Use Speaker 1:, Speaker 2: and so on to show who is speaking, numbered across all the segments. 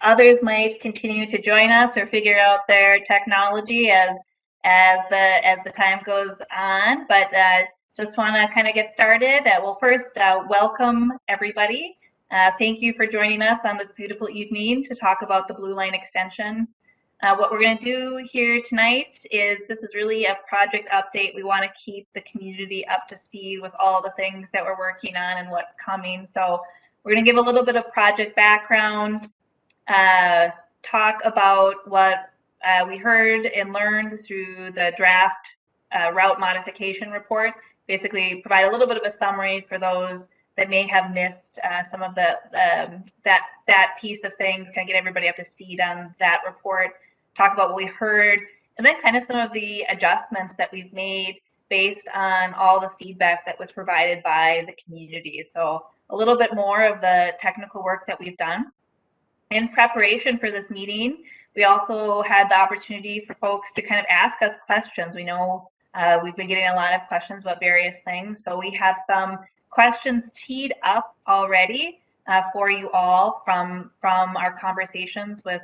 Speaker 1: others might continue to join us or figure out their technology as the time goes on. But just want to kind of get started. Well, first, welcome everybody. Thank you for joining us on this beautiful evening to talk about the Blue Line extension. What we're going to do here tonight is this is really a project update. We want to keep the community up to speed with all the things that we're working on and what's coming. So we're going to give a little bit of project background, talk about what we heard and learned through the draft route modification report, basically provide a little bit of a summary for those that may have missed some of that piece of things, kind of get everybody up to speed on that report, talk about what we heard, and then kind of some of the adjustments that we've made based on all the feedback that was provided by the community. So a little bit more of the technical work that we've done. In preparation for this meeting, we also had the opportunity for folks to kind of ask us questions. We know we've been getting a lot of questions about various things, so we have some questions teed up already for you all from our conversations with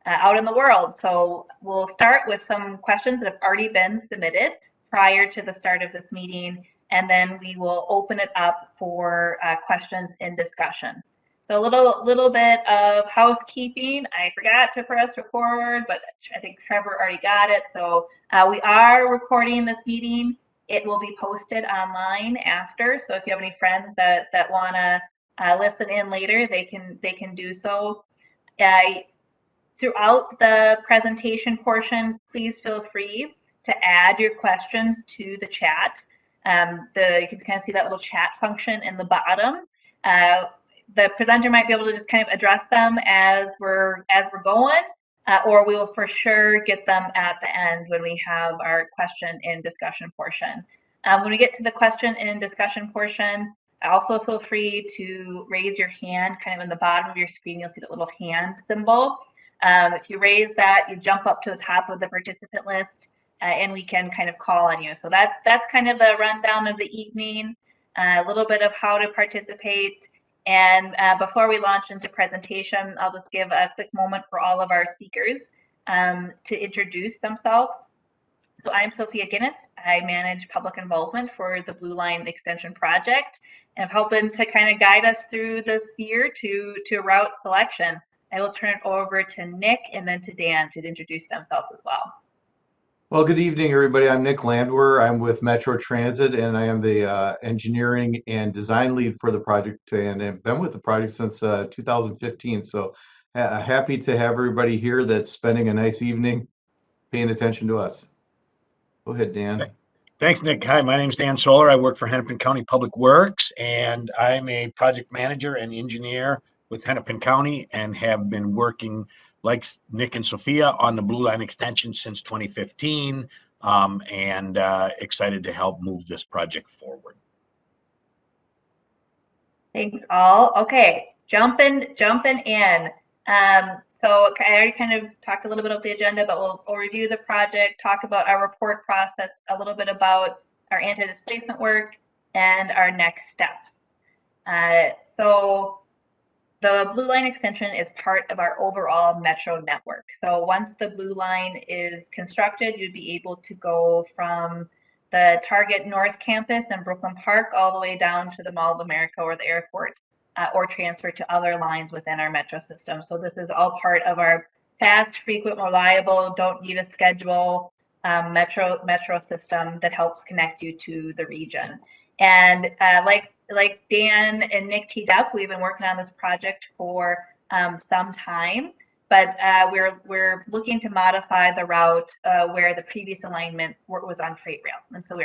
Speaker 1: out in the world. So we'll start with some questions that have already been submitted prior to the start of this meeting, and then we will open it up for questions in discussion. So a little bit of housekeeping. I forgot to press record, but I think Trevor already got it. So we are recording this meeting. It will be posted online after. So if you have any friends that want to listen in later, they can do so. Throughout the presentation portion, please feel free to add your questions to the chat. You can kind of see that little chat function in the bottom. The presenter might be able to just kind of address them as we're going, or we will for sure get them at the end when we have our question and discussion portion. When we get to the question and discussion portion, also feel free to raise your hand kind of in the bottom of your screen. You'll see that little hand symbol. If you raise that, you jump up to the top of the participant list and we can kind of call on you. So that's kind of the rundown of the evening, a little bit of how to participate. And before we launch into presentation, I'll just give a quick moment for all of our speakers to introduce themselves. So I'm Sophia Guinness. I manage public involvement for the Blue Line Extension Project, and I'm hoping to kind of guide us through this year to route selection. I will turn it over to Nick and then to Dan to introduce themselves as well.
Speaker 2: Well, good evening, everybody. I'm Nick Landwehr. I'm with Metro Transit, and I am the engineering and design lead for the project, and I've been with the project since 2015. So happy to have everybody here that's spending a nice evening paying attention to us. Go ahead, Dan.
Speaker 3: Thanks, Nick. Hi, my name is Dan Solar. I work for Hennepin County Public Works, and I'm a project manager and engineer with Hennepin County and have been working like Nick and Sophia on the Blue Line extension since 2015, and excited to help move this project forward.
Speaker 1: Thanks all. Okay, jumping in. So I already kind of talked a little bit about the agenda, but we'll review the project, talk about our report process, a little bit about our anti-displacement work, and our next steps. So the Blue Line extension is part of our overall metro network. So once the Blue Line is constructed, you'd be able to go from the Target North Campus in Brooklyn Park all the way down to the Mall of America or the airport, or transfer to other lines within our metro system. So this is all part of our fast, frequent, reliable, don't need a schedule metro system that helps connect you to the region. And like Dan and Nick teed up, we've been working on this project for some time, but we're looking to modify the route where the previous alignment was on freight rail, and so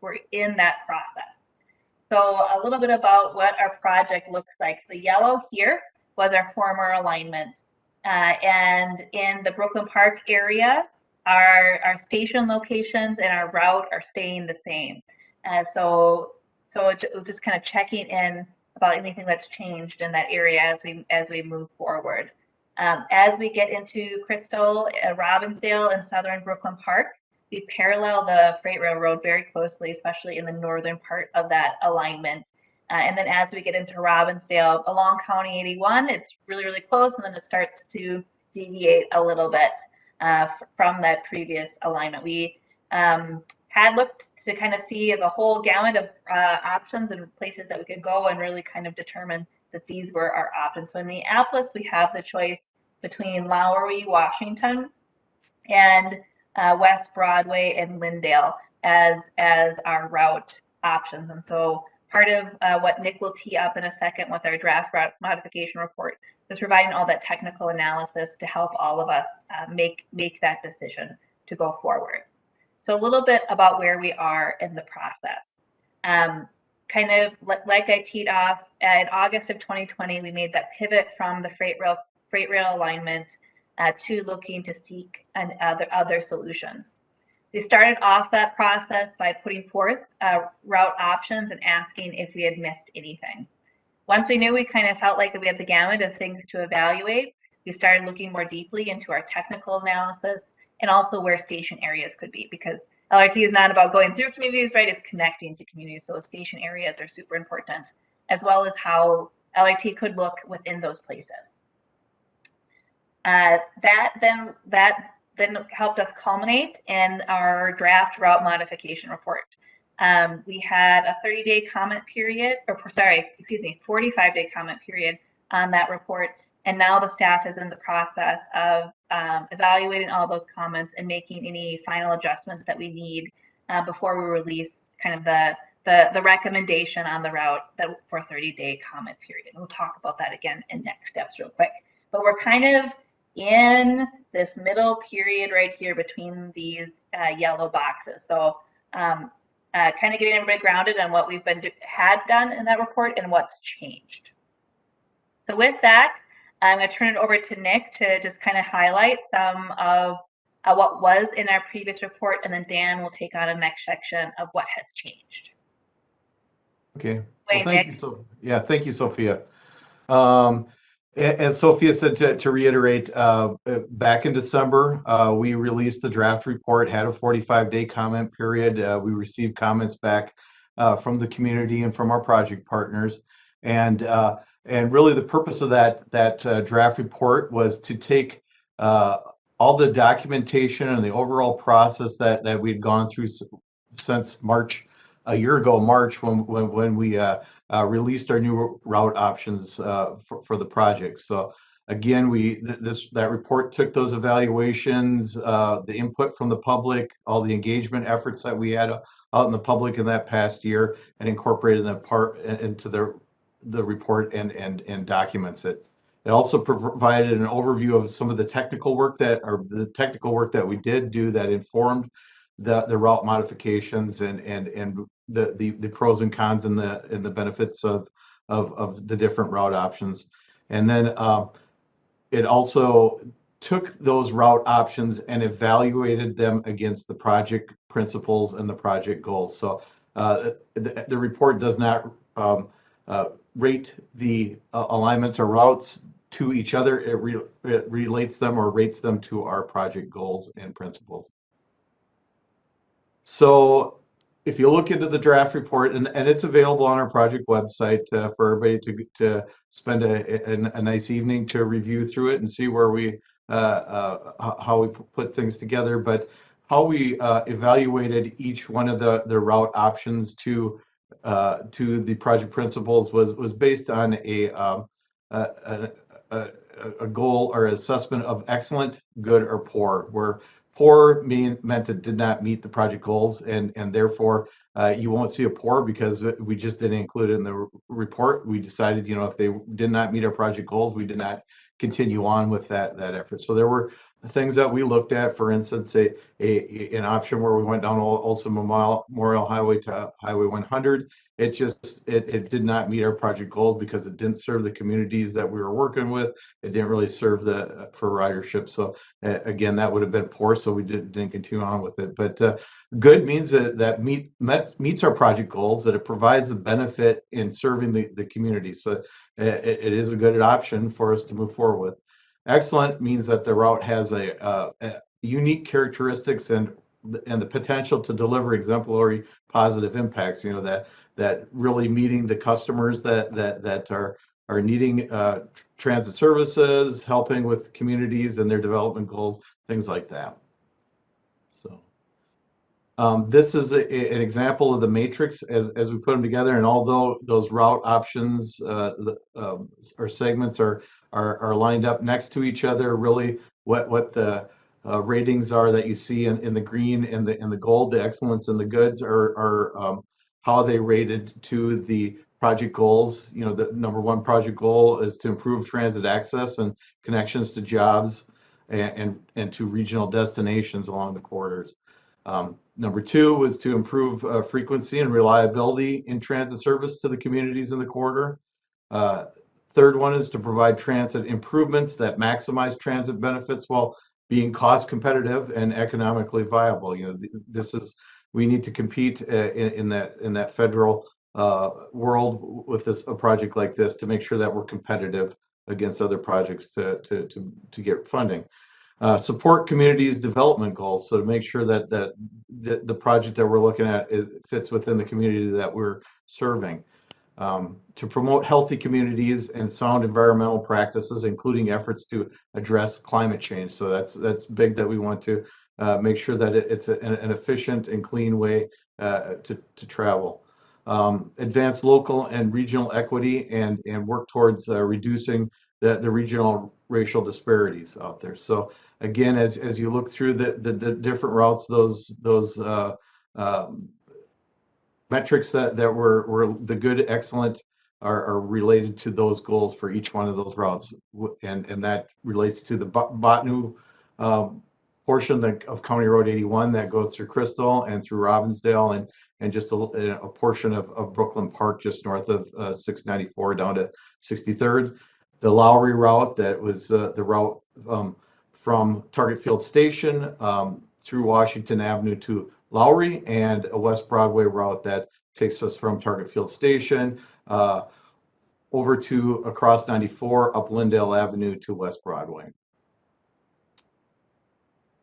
Speaker 1: we're in that process. So a little bit about what our project looks like. The yellow here was our former alignment, and in the Brooklyn Park area, our station locations and our route are staying the same. So just kind of checking in about anything that's changed in that area as we move forward. As we get into Crystal, Robbinsdale, and Southern Brooklyn Park, we parallel the freight railroad very closely, especially in the northern part of that alignment. And then as we get into Robbinsdale along County 81, it's really, really close, and then it starts to deviate a little bit from that previous alignment. We had looked to kind of see the whole gamut of options and places that we could go and really kind of determine that these were our options. So in Minneapolis, we have the choice between Lowry, Washington, and West Broadway and Lyndale as our route options. And so part of what Nick will tee up in a second with our draft route modification report is providing all that technical analysis to help all of us make that decision to go forward. So a little bit about where we are in the process. Kind of like I teed off, in August of 2020, we made that pivot from the freight rail alignment to looking to seek other solutions. We started off that process by putting forth route options and asking if we had missed anything. Once we knew we kind of felt like we had the gamut of things to evaluate, we started looking more deeply into our technical analysis and also where station areas could be, because LRT is not about going through communities, right? It's connecting to communities. So station areas are super important, as well as how LRT could look within those places. That then helped us culminate in our draft route modification report. We had a 30-day comment period, 45-day comment period on that report. And now the staff is in the process of evaluating all those comments and making any final adjustments that we need before we release kind of the recommendation on the route for a 30-day comment period. And we'll talk about that again in next steps real quick. But we're kind of in this middle period right here between these yellow boxes. So kind of getting everybody grounded on what we've had done in that report and what's changed. So with that, I'm going to turn it over to Nick to just kind of highlight some of what was in our previous report, and then Dan will take on the next section of what has changed.
Speaker 2: Okay. Well, thank you, Sophia. As Sophia said, to reiterate, back in December, we released the draft report, had a 45-day comment period. We received comments back from the community and from our project partners. And really the purpose of that draft report was to take all the documentation and the overall process that we'd gone through since March, a year ago, March, when we released our new route options for the project. So again, that report took those evaluations, the input from the public, all the engagement efforts that we had out in the public in that past year, and incorporated that part into the report and documents it. It also provided an overview of some of the technical work that we did do that informed the route modifications and the pros and cons and the benefits of the different route options. And then it also took those route options and evaluated them against the project principles and the project goals. So the report does not rate the alignments or routes to each other. It relates them or rates them to our project goals and principles. So if you look into the draft report, and it's available on our project website for everybody to spend a nice evening to review through it and see where how we put things together, but how we evaluated each one of the route options to the project principles was based on a goal or assessment of excellent, good, or poor, where poor meant it did not meet the project goals, and therefore you won't see a poor because we just didn't include it in the report. We decided, if they did not meet our project goals, we did not continue on with that effort. So there were things that we looked at, for instance, an option where we went down Olson Memorial Highway to Highway 100. It did not meet our project goals because it didn't serve the communities that we were working with. It didn't really serve for ridership. So again, that would have been poor. So we didn't continue on with it. But good means that meets our project goals, that it provides a benefit in serving the community. So it is a good option for us to move forward with. Excellent means that the route has a unique characteristics and the potential to deliver exemplary positive impacts. that really meeting the customers that are needing transit services, helping with communities and their development goals, things like that. So this is an example of the matrix as we put them together. And although those route options or segments are lined up next to each other, really what the ratings are that you see in the green and the gold, the excellence and the goods are how they rated to the project goals. You know, the number one project goal is to improve transit access and connections to jobs and to regional destinations along the corridors. Number two was to improve frequency and reliability in transit service to the communities in the corridor. Third one is to provide transit improvements that maximize transit benefits while being cost competitive and economically viable. You know, we need to compete in that federal world with a project like this to make sure that we're competitive against other projects to get funding. Support communities' development goals, so to make sure that the project that we're looking at fits within the community that we're serving. To promote healthy communities and sound environmental practices, including efforts to address climate change. So that's big, that we want to make sure that it's an efficient and clean way to travel. Advance local and regional equity and work towards reducing the regional racial disparities out there. So again, as you look through the different routes, those metrics that were the good, excellent are related to those goals for each one of those routes, and that relates to the Bottineau portion of County Road 81 that goes through Crystal and through Robbinsdale and just a portion of Brooklyn Park just north of 694 down to 63rd. The Lowry route, that was the route from Target Field Station through Washington Avenue to Lowry, and a West Broadway route that takes us from Target Field Station over to across 94 up Lyndale Avenue to West Broadway.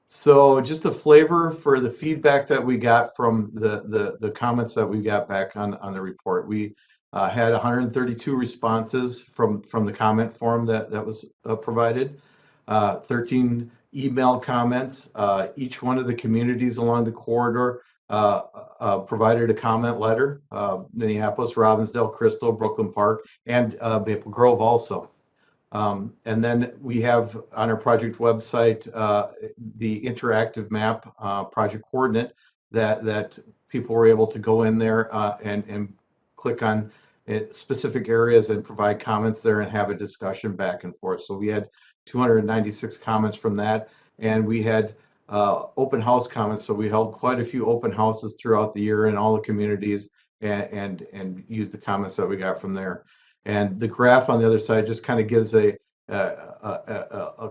Speaker 2: So just a flavor for the feedback that we got from the comments that we got back on the report. We had 132 responses from the comment form that was provided, 13 email comments. Each one of the communities along the corridor provided a comment letter, Minneapolis, Robbinsdale, Crystal, Brooklyn Park, and Maple Grove also. And then we have on our project website the interactive map project coordinate that people were able to go in there and click on specific areas and provide comments there and have a discussion back and forth. So we had 296 comments from that, and we had open house comments. So we held quite a few open houses throughout the year in all the communities and used the comments that we got from there. And the graph on the other side just kind of gives a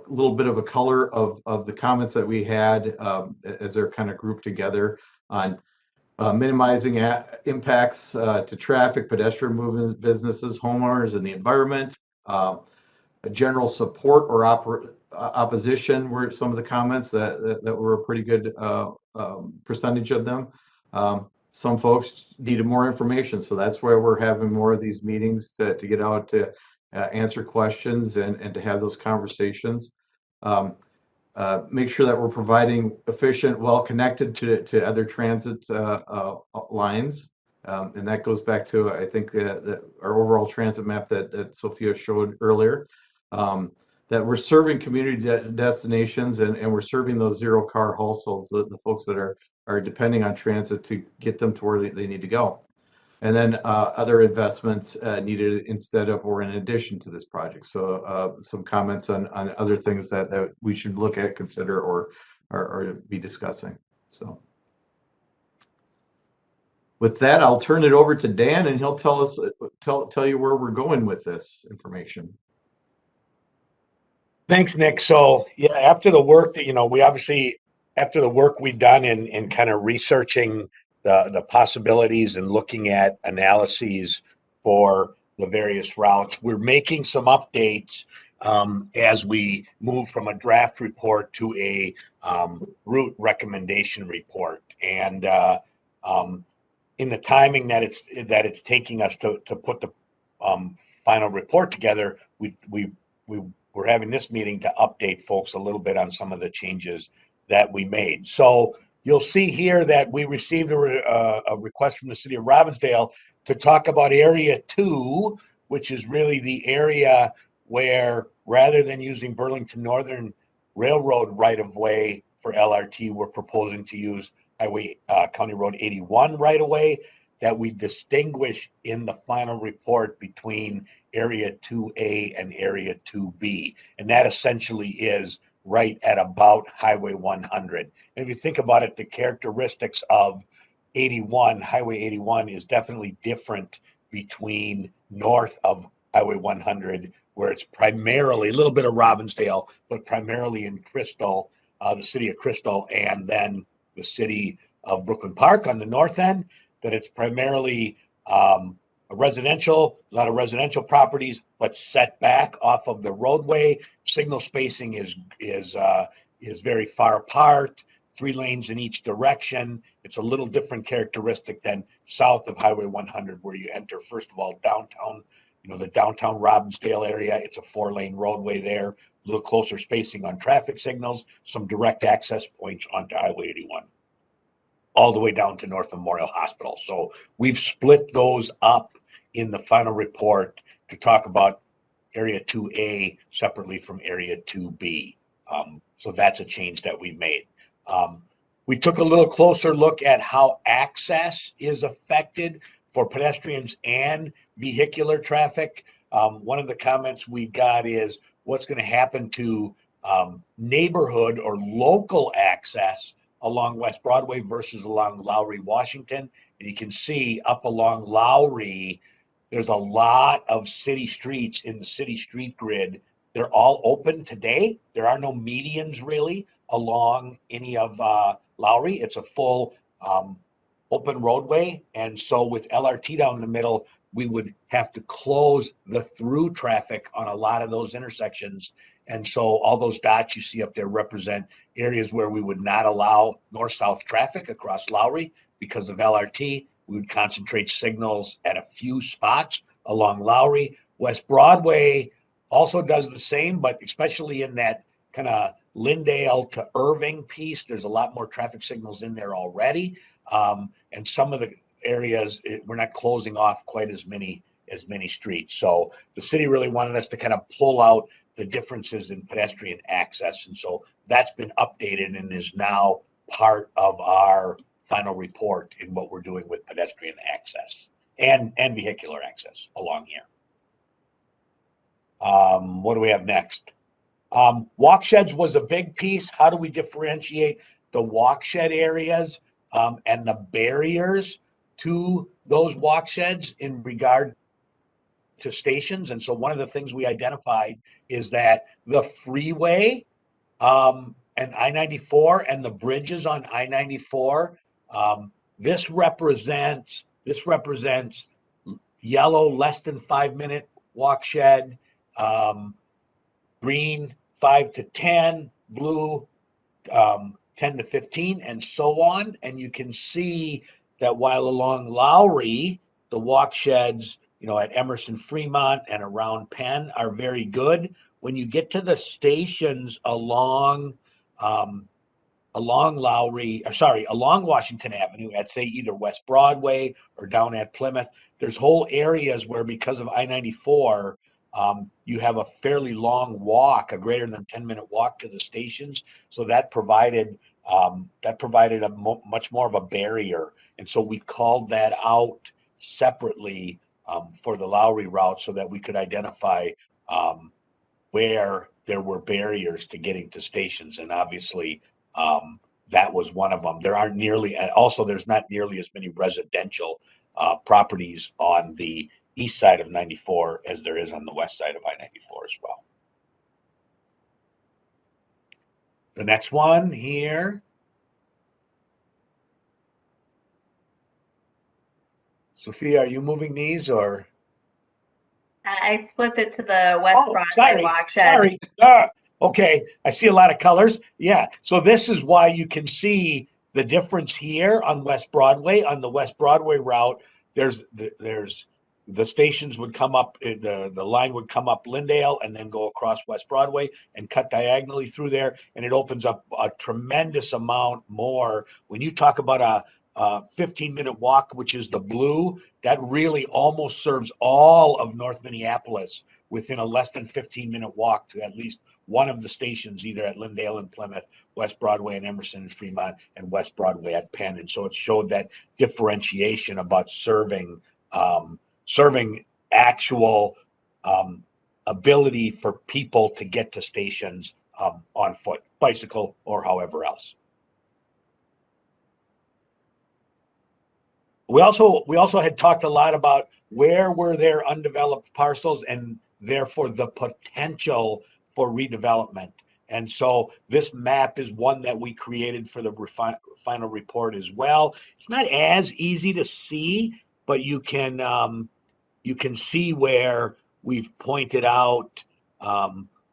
Speaker 2: little bit of a color of the comments that we had as they're kind of grouped together on minimizing impacts to traffic, pedestrian movements, businesses, homeowners, and the environment. General support or opposition were some of the comments that were a pretty good percentage of them. Some folks needed more information, so that's where we're having more of these meetings to get out to answer questions and to have those conversations. Make sure that we're providing efficient, well-connected to other transit lines. And that goes back to, I think, our overall transit map that Sophia showed earlier, that we're serving community destinations and we're serving those zero-car households, the folks that are depending on transit to get them to where they need to go. And then other investments needed instead of or in addition to this project. So some comments on other things that we should look at, consider, or be discussing. So with that, I'll turn it over to Dan, and he'll tell you where we're going with this information.
Speaker 3: Thanks, Nick. So yeah, after the work that, after the work we've done in kind of researching the possibilities and looking at analyses for the various routes, we're making some updates as we move from a draft report to a route recommendation report. And in the timing that it's taking us to put the final report together, we're having this meeting to update folks a little bit on some of the changes that we made. So you'll see here that we received a request from the city of Robbinsdale to talk about Area 2, which is really the area where, rather than using Burlington Northern Railroad right-of-way for LRT, we're proposing to use County Road 81 right-of-way, that we distinguish in the final report between Area 2A and Area 2B. And that essentially is right at about Highway 100. And if you think about it, the characteristics of 81, Highway 81 is definitely different between north of Highway 100, where it's primarily a little bit of Robbinsdale, but primarily in Crystal, the city of Crystal, and then the city of Brooklyn Park on the north end, that it's primarily a lot of residential properties, but set back off of the roadway. Signal spacing is very far apart, 3 lanes in each direction. It's a little different characteristic than south of Highway 100, where you enter, first of all, downtown, the downtown Robbinsdale area. It's a 4-lane roadway there, a little closer spacing on traffic signals, some direct access points onto Highway 81, all the way down to North Memorial Hospital. So we've split those up in the final report to talk about Area 2A separately from Area 2B. So that's a change that we've made. We took a little closer look at how access is affected for pedestrians and vehicular traffic. One of the comments we got is what's going to happen to neighborhood or local access along West Broadway versus along Lowry, Washington. And you can see up along Lowry, there's a lot of city streets in the city street grid. They're all open today. There are no medians really along any of Lowry. It's a full open roadway. And so with LRT down the middle, we would have to close the through traffic on a lot of those intersections. And so all those dots you see up there represent areas where we would not allow north-south traffic across Lowry because of LRT. We would concentrate signals at a few spots along Lowry. West Broadway also does the same, but especially in that kind of Lyndale to Irving piece, there's a lot more traffic signals in there already. And some of the areas, we're not closing off quite as many streets. So the city really wanted us to kind of pull out the differences in pedestrian access. And so that's been updated and is now part of our final report in what we're doing with pedestrian access and vehicular access along here. What do we have next? Walk sheds was a big piece. How do we differentiate the walk shed areas and the barriers to those walk sheds in regard to stations? And so one of the things we identified is that the freeway and I-94 and the bridges on I-94, this represents yellow, less than 5-minute walk shed, green 5 to 10, blue 10 to 15, and so on. And you can see that while along Lowry, the walk sheds, at Emerson Fremont and around Penn are very good. When you get to the stations along Washington Avenue at, say, either West Broadway or down at Plymouth, there's whole areas where, because of I-94, you have a fairly long walk, a greater than 10-minute walk to the stations. So that provided much more of a barrier. And so we called that out separately for the Lowry route so that we could identify where there were barriers to getting to stations. And obviously that was one of them. There's not nearly as many residential properties on the east side of 94 as there is on the west side of I-94 as well. The next one here. Sophia, are you moving these or?
Speaker 1: I flipped it to the West Broadway walk shed.
Speaker 3: Okay, I see a lot of colors. Yeah, so this is why you can see The difference here on West Broadway, on the West Broadway route, there's the stations would come up, the line would come up Lyndale and then go across West Broadway and cut diagonally through there, and it opens up a tremendous amount more. When you talk about a 15-minute walk, which is the blue, that really almost serves all of North Minneapolis within a less than 15-minute walk to at least one of the stations, either at Lyndale and Plymouth, West Broadway and Emerson and Fremont, and West Broadway at Penn. And so it showed that differentiation about serving actual ability for people to get to stations on foot, bicycle, or however else. We also had talked a lot about where were there undeveloped parcels and therefore the potential for redevelopment. And so this map is one that we created for the final report as well. It's not as easy to see, but you can see where we've pointed out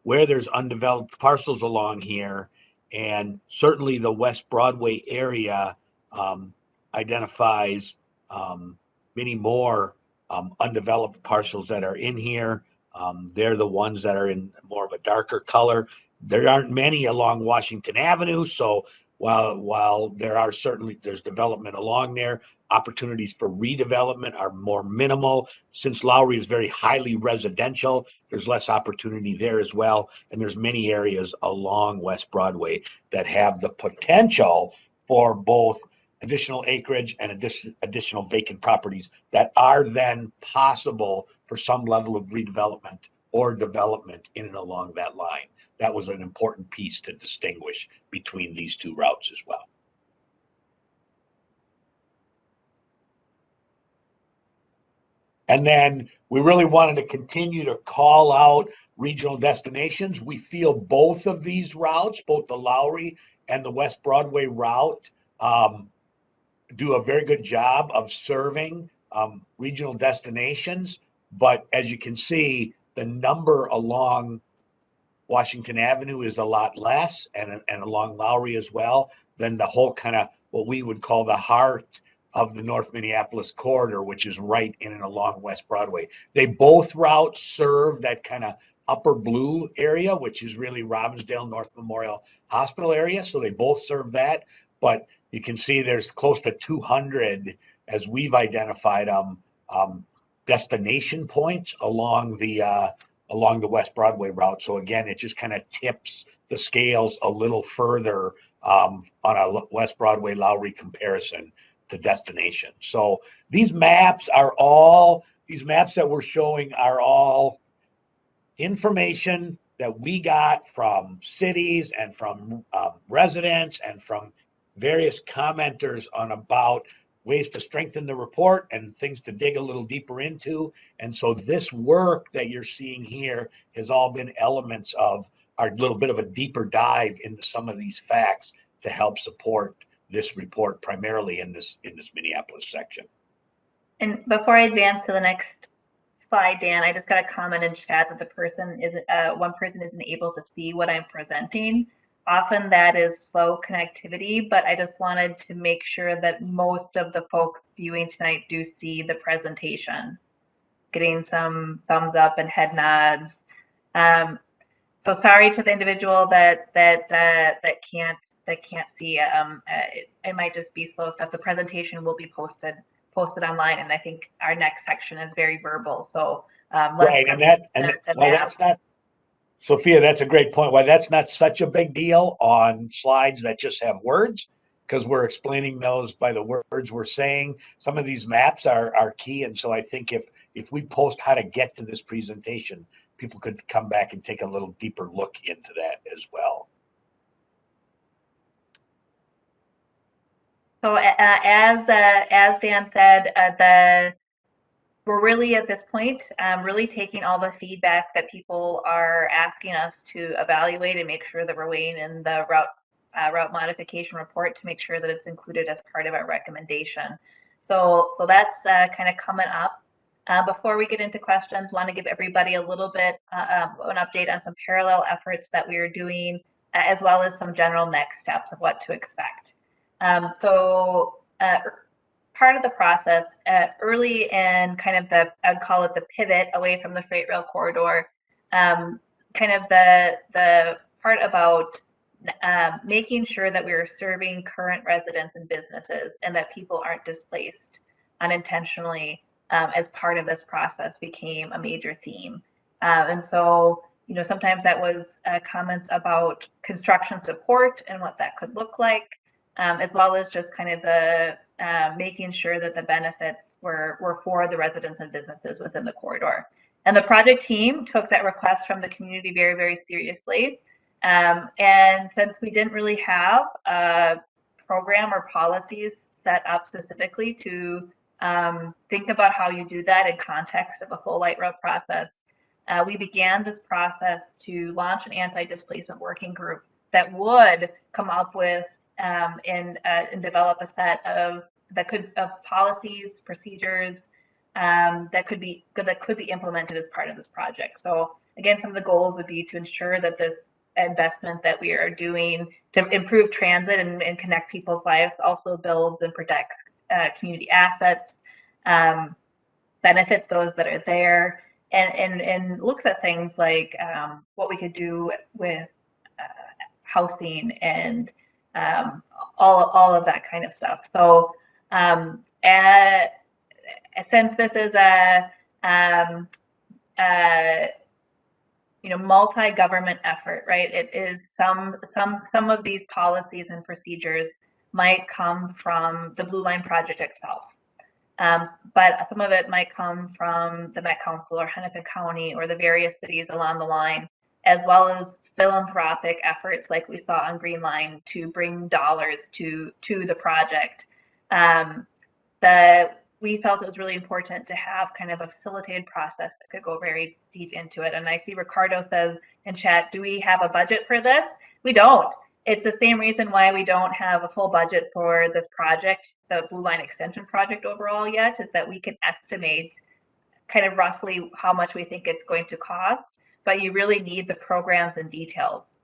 Speaker 3: where there's undeveloped parcels along here. And certainly the West Broadway area identifies many more undeveloped parcels that are in here. They're the ones that are in more of a darker color. There aren't many along Washington Avenue. So while there's development along there, opportunities for redevelopment are more minimal. Since Lowry is very highly residential, there's less opportunity there as well. And there's many areas along West Broadway that have the potential for both additional acreage and additional vacant properties that are then possible for some level of redevelopment or development in and along that line. That was an important piece to distinguish between these two routes as well. And then we really wanted to continue to call out regional destinations. We feel both of these routes, both the Lowry and the West Broadway route, do a very good job of serving regional destinations. But as you can see, the number along Washington Avenue is a lot less, and along Lowry as well, than the whole kind of what we would call the heart of the North Minneapolis corridor, which is right in and along West Broadway. They both routes serve that kind of upper blue area, which is really Robbinsdale North Memorial Hospital area. So they both serve that. But you can see there's close to 200, as we've identified them, destination points along the West Broadway route. So again, it just kind of tips the scales a little further on a West Broadway Lowry comparison to destination. So these maps that we're showing are all information that we got from cities and from residents and from various commenters on about ways to strengthen the report and things to dig a little deeper into. And so this work that you're seeing here has all been elements of our little bit of a deeper dive into some of these facts to help support this report, primarily in this Minneapolis section.
Speaker 1: And before I advance to the next slide, Dan, I just got a comment in chat that one person isn't able to see what I'm presenting. Often that is slow connectivity, but I just wanted to make sure that most of the folks viewing tonight do see the presentation. Getting some thumbs up and head nods. So sorry to the individual that can't see. It might just be slow stuff. The presentation will be posted online, and I think our next section is very verbal. So
Speaker 3: right, that's not, Sophia, that's a great point. Why that's not such a big deal on slides that just have words, because we're explaining those by the words we're saying. Some of these maps are key, and so I think if we post how to get to this presentation, people could come back and take a little deeper look into that as well.
Speaker 1: So as Dan said, we're really at this point really taking all the feedback that people are asking us to evaluate and make sure that we're weighing in the route modification report to make sure that it's included as part of our recommendation. So that's kind of coming up. Before we get into questions, want to give everybody a little bit an update on some parallel efforts that we are doing, as well as some general next steps of what to expect. Part of the process early in kind of I'd call it the pivot away from the freight rail corridor, kind of the part about making sure that we are serving current residents and businesses and that people aren't displaced unintentionally as part of this process became a major theme. And so, sometimes that was comments about construction support and what that could look like, as well as just kind of the making sure that the benefits were for the residents and businesses within the corridor. And the project team took that request from the community very, very seriously. And since we didn't really have a program or policies set up specifically to think about how you do that in context of a full light rail process, we began this process to launch an anti-displacement working group that would come up with and develop a set of policies, procedures that could be implemented as part of this project. So again, some of the goals would be to ensure that this investment that we are doing to improve transit and connect people's lives also builds and protects community assets, benefits those that are there, and looks at things like what we could do with housing and all of that kind of stuff. So since this is a multi-government effort, right? It is some of these policies and procedures might come from the Blue Line project itself, but some of it might come from the Met Council or Hennepin County or the various cities along the line, as well as philanthropic efforts like we saw on Green Line to bring dollars to the project. We felt it was really important to have kind of a facilitated process that could go very deep into it. And I see Ricardo says in chat, do we have a budget for this? We don't. It's the same reason why we don't have a full budget for this project, the Blue Line Extension project overall yet, is that we can estimate kind of roughly how much we think it's going to cost, but you really need the programs and details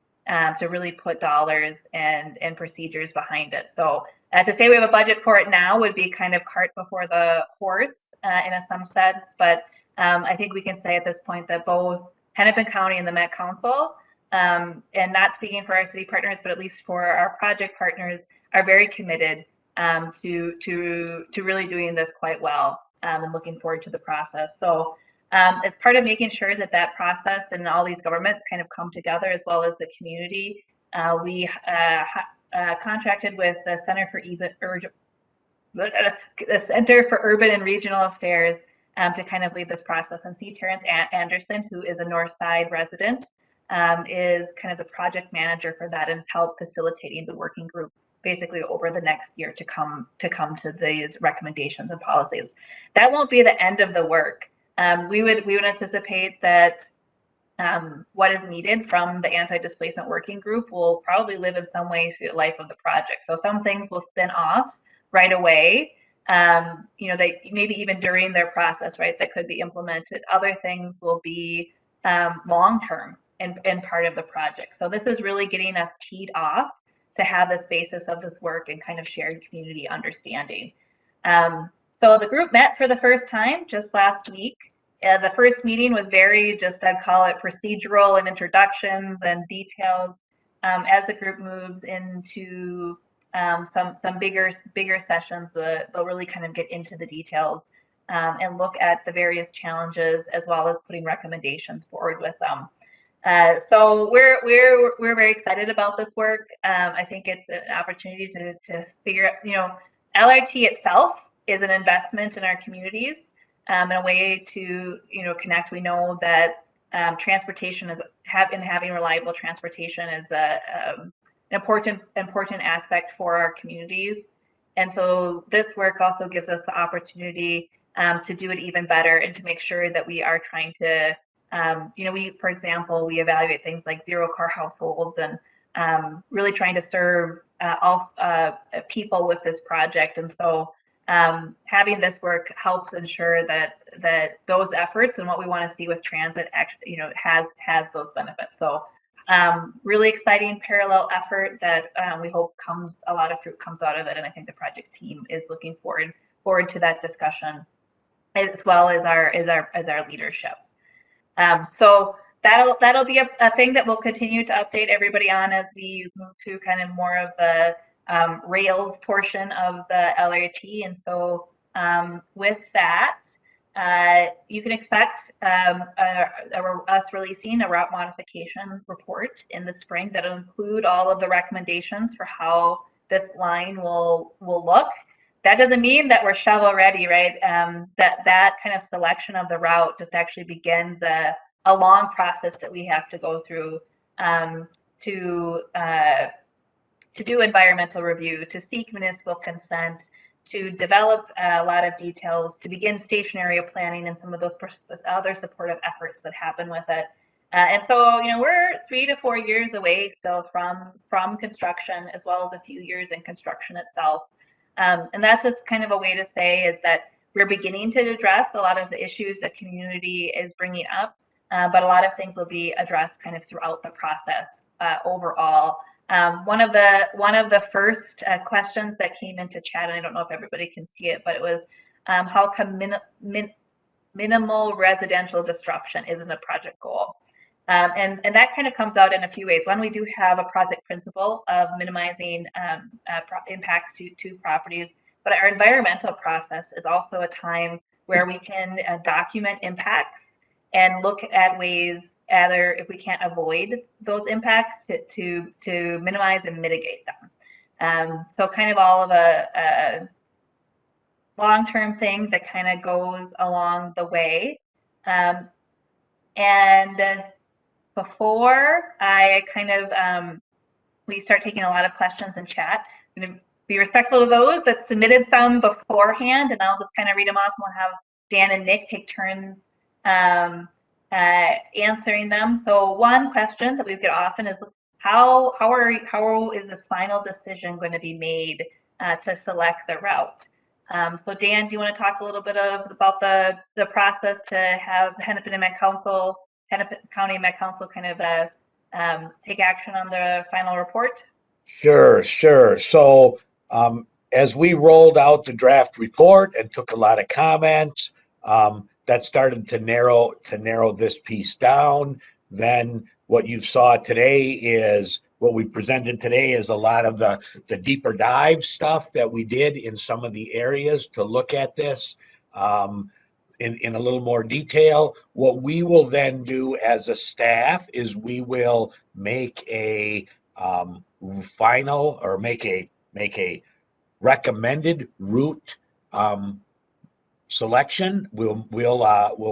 Speaker 1: to really put dollars and procedures behind it. So to say we have a budget for it now would be kind of cart before the horse in some sense, but I think we can say at this point that both Hennepin County and the Met Council, and not speaking for our city partners, but at least for our project partners, are very committed to really doing this quite well and looking forward to the process. So as part of making sure that process and all these governments kind of come together, as well as the community, we contracted with the Center for Urban and Regional Affairs to kind of lead this process. And C. Terrence Anderson, who is a Northside resident, is kind of the project manager for that and has helped facilitating the working group basically over the next year to come to these recommendations and policies. That won't be the end of the work. We would anticipate that what is needed from the anti-displacement working group will probably live in some way through the life of the project. So some things will spin off right away, they maybe even during their process, right, that could be implemented. Other things will be long-term and part of the project. So this is really getting us teed off to have this basis of this work and kind of shared community understanding. So the group met for the first time just last week. The first meeting was very I'd call it procedural and introductions and details. As the group moves into some bigger sessions, they'll really kind of get into the details and look at the various challenges as well as putting recommendations forward with them. So we're very excited about this work. I think it's an opportunity to figure out, LRT itself is an investment in our communities and a way to connect. We know that transportation having reliable transportation is an important aspect for our communities, and so this work also gives us the opportunity to do it even better and to make sure that we are trying to for example, we evaluate things like zero car households and really trying to serve all people with this project. And so having this work helps ensure that those efforts and what we want to see with transit actually, has those benefits. So Really exciting parallel effort that we hope a lot of fruit comes out of it. And I think the project team is looking forward to that discussion, as well as our leadership. So that'll be a thing that we'll continue to update everybody on as we move to kind of more of the Rails portion of the LRT. And so with that, you can expect us releasing a route modification report in the spring that'll include all of the recommendations for how this line will look. That doesn't mean that we're shovel ready, right? That kind of selection of the route just actually begins a long process that we have to go through to do environmental review, to seek municipal consent, to develop a lot of details, to begin station area planning and some of those other supportive efforts that happen with it. And so, we're 3 to 4 years away still from construction, as well as a few years in construction itself. And that's just kind of a way to say is that we're beginning to address a lot of the issues that community is bringing up, but a lot of things will be addressed kind of throughout the process overall. One of the first questions that came into chat, and I don't know if everybody can see it, but it was how come minimal residential disruption isn't a project goal? And that kind of comes out in a few ways. One, we do have a project principle of minimizing impacts to properties, but our environmental process is also a time where we can document impacts and look at ways, either if we can't avoid those impacts, to minimize and mitigate them. So kind of all of a long-term thing that kind of goes along the way. And before I kind of we start taking a lot of questions in chat, I'm going to be respectful of those that submitted some beforehand, and I'll just kind of read them off, and we'll have Dan and Nick take turns answering them. So one question that we get often is how is this final decision going to be made to select the route? So Dan, do you want to talk a little bit about the process to have Hennepin County Met Council kind of take action on the final report?
Speaker 3: Sure. So as we rolled out the draft report and took a lot of comments, that started to narrow this piece down. Then what you saw today is what we presented today is a lot of the deeper dive stuff that we did in some of the areas to look at this in a little more detail. What we will then do as a staff is we will make a final or make a recommended route selection. We'll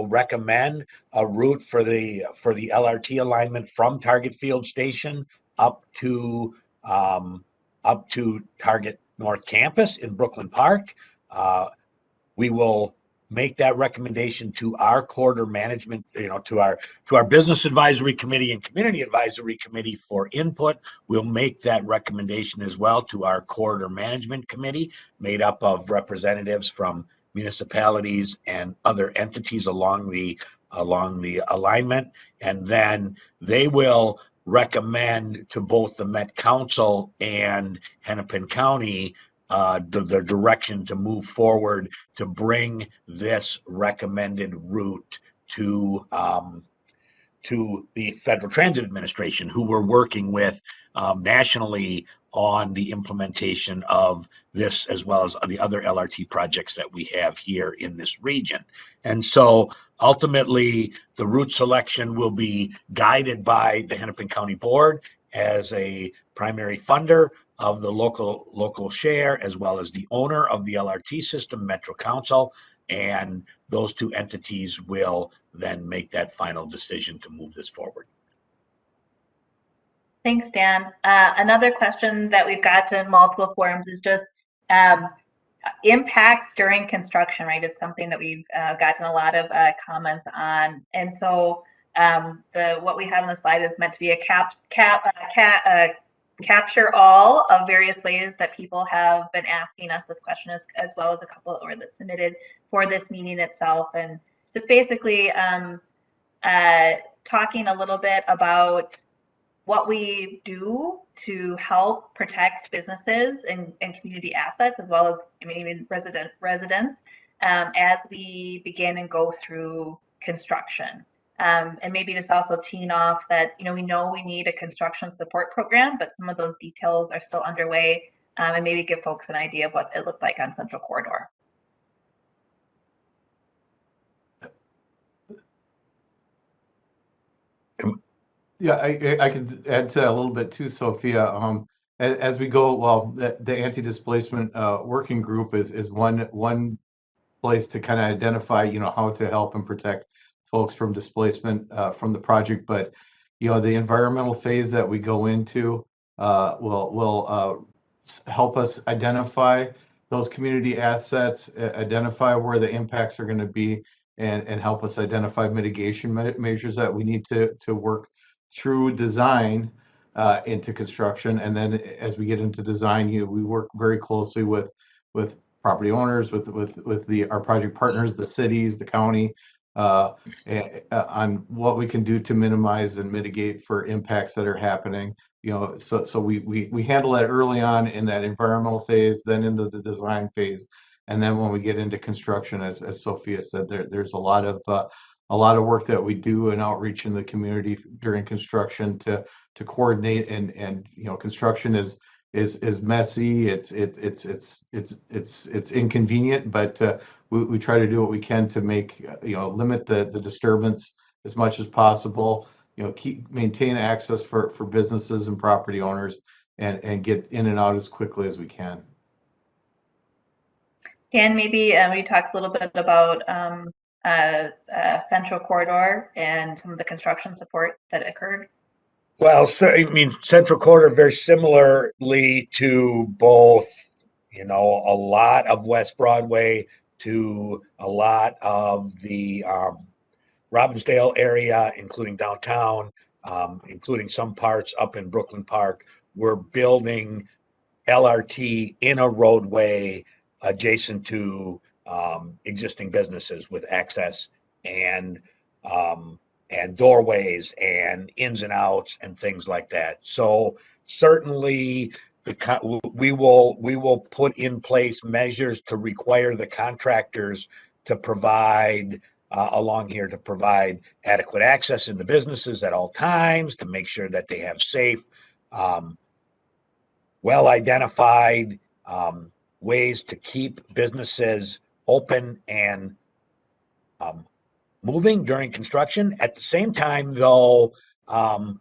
Speaker 3: recommend a route for the LRT alignment from Target Field Station up to Target North Campus in Brooklyn Park. We will make that recommendation to our corridor management, to our business advisory committee and community advisory committee for input. We'll make that recommendation as well to our corridor management committee, made up of representatives from municipalities and other entities along the alignment, and then they will recommend to both the Met Council and Hennepin County the direction to move forward to bring this recommended route to the Federal Transit Administration, who we're working with nationally on the implementation of this, as well as the other LRT projects that we have here in this region. And so ultimately, the route selection will be guided by the Hennepin County Board as a primary funder of the local share, as well as the owner of the LRT system, Metro Council, and those two entities will then make that final decision to move this forward.
Speaker 1: Thanks, Dan. Another question that we've got in multiple forums is just impacts during construction, right? It's something that we've gotten a lot of comments on. And so what we have on the slide is meant to be a capture all of various ways that people have been asking us this question, as well as a couple that were submitted for this meeting itself. And just basically talking a little bit about what we do to help protect businesses and community assets, as well as, I mean, even residents, as we begin and go through construction. And maybe just also teeing off that, we know we need a construction support program, but some of those details are still underway, and maybe give folks an idea of what it looked like on Central Corridor.
Speaker 2: Yeah, I could add to that a little bit too, Sophia. As we go, well, the anti-displacement working group is one place to kind of identify, how to help and protect folks from displacement from the project. But, the environmental phase that we go into will help us identify those community assets, identify where the impacts are going to be, and help us identify mitigation measures that we need to work through design into construction. And then as we get into design, we work very closely with property owners, with our project partners, the cities, the county, on what we can do to minimize and mitigate for impacts that are happening. So we handle that early on in that environmental phase, then into the design phase, and then when we get into construction, as Sophia said, there's a lot of work that we do in outreach in the community during construction to coordinate, and construction is messy. It's inconvenient, but we try to do what we can to make limit the disturbance as much as possible. Maintain access for businesses and property owners, and get in and out as quickly as we can.
Speaker 1: Dan, maybe you talked a little bit about Central Corridor and some of the construction support that occurred.
Speaker 3: Well, so I mean, Central Corridor very similarly to both, a lot of West Broadway, to a lot of the Robbinsdale area, including downtown, including some parts up in Brooklyn Park. We're building LRT in a roadway adjacent to existing businesses with access and doorways and ins and outs and things like that. So certainly we will put in place measures to require the contractors to provide along here, to provide adequate access into businesses at all times, to make sure that they have safe, well-identified ways to keep businesses open and moving during construction. At the same time, though, some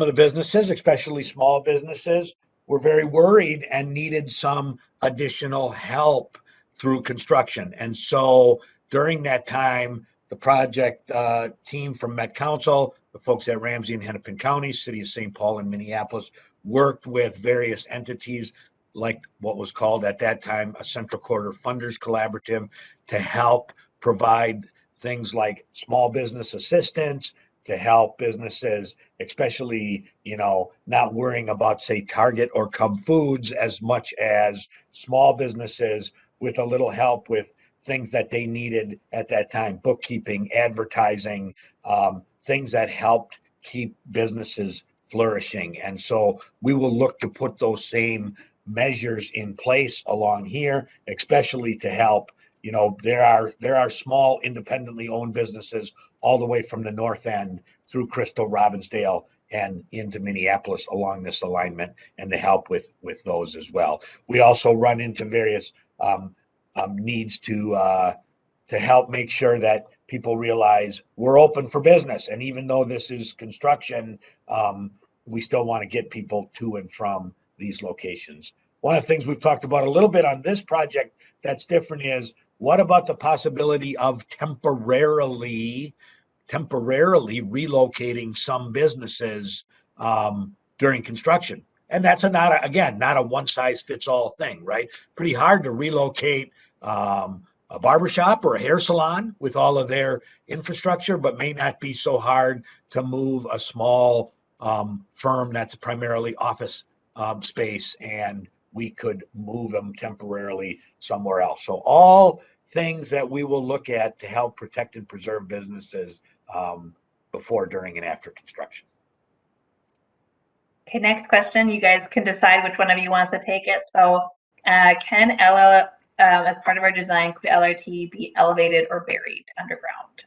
Speaker 3: of the businesses, especially small businesses, were very worried and needed some additional help through construction. And so during that time, the project team from Met Council, the folks at Ramsey and Hennepin County, City of St. Paul and Minneapolis, worked with various entities like what was called at that time a Central Corridor Funders Collaborative to help provide things like small business assistance, to help businesses, especially, not worrying about, say, Target or Cub Foods as much as small businesses, with a little help with things that they needed at that time, bookkeeping, advertising, things that helped keep businesses flourishing. And so we will look to put those same measures in place along here, especially to help. There are small independently owned businesses all the way from the north end through Crystal, Robbinsdale, and into Minneapolis along this alignment, and to help with those as well. We also run into various needs to help make sure that people realize we're open for business, and even though this is construction, we still want to get people to and from these locations. One of the things we've talked about a little bit on this project that's different is, what about the possibility of temporarily relocating some businesses during construction? And that's not a one size fits all thing, right? Pretty hard to relocate a barbershop or a hair salon with all of their infrastructure, but may not be so hard to move a small firm that's primarily office space, and we could move them temporarily somewhere else. So all things that we will look at to help protect and preserve businesses before, during, and after construction.
Speaker 1: Okay, next question. You guys can decide which one of you wants to take it. So, can as part of our design, could LRT be elevated or buried underground?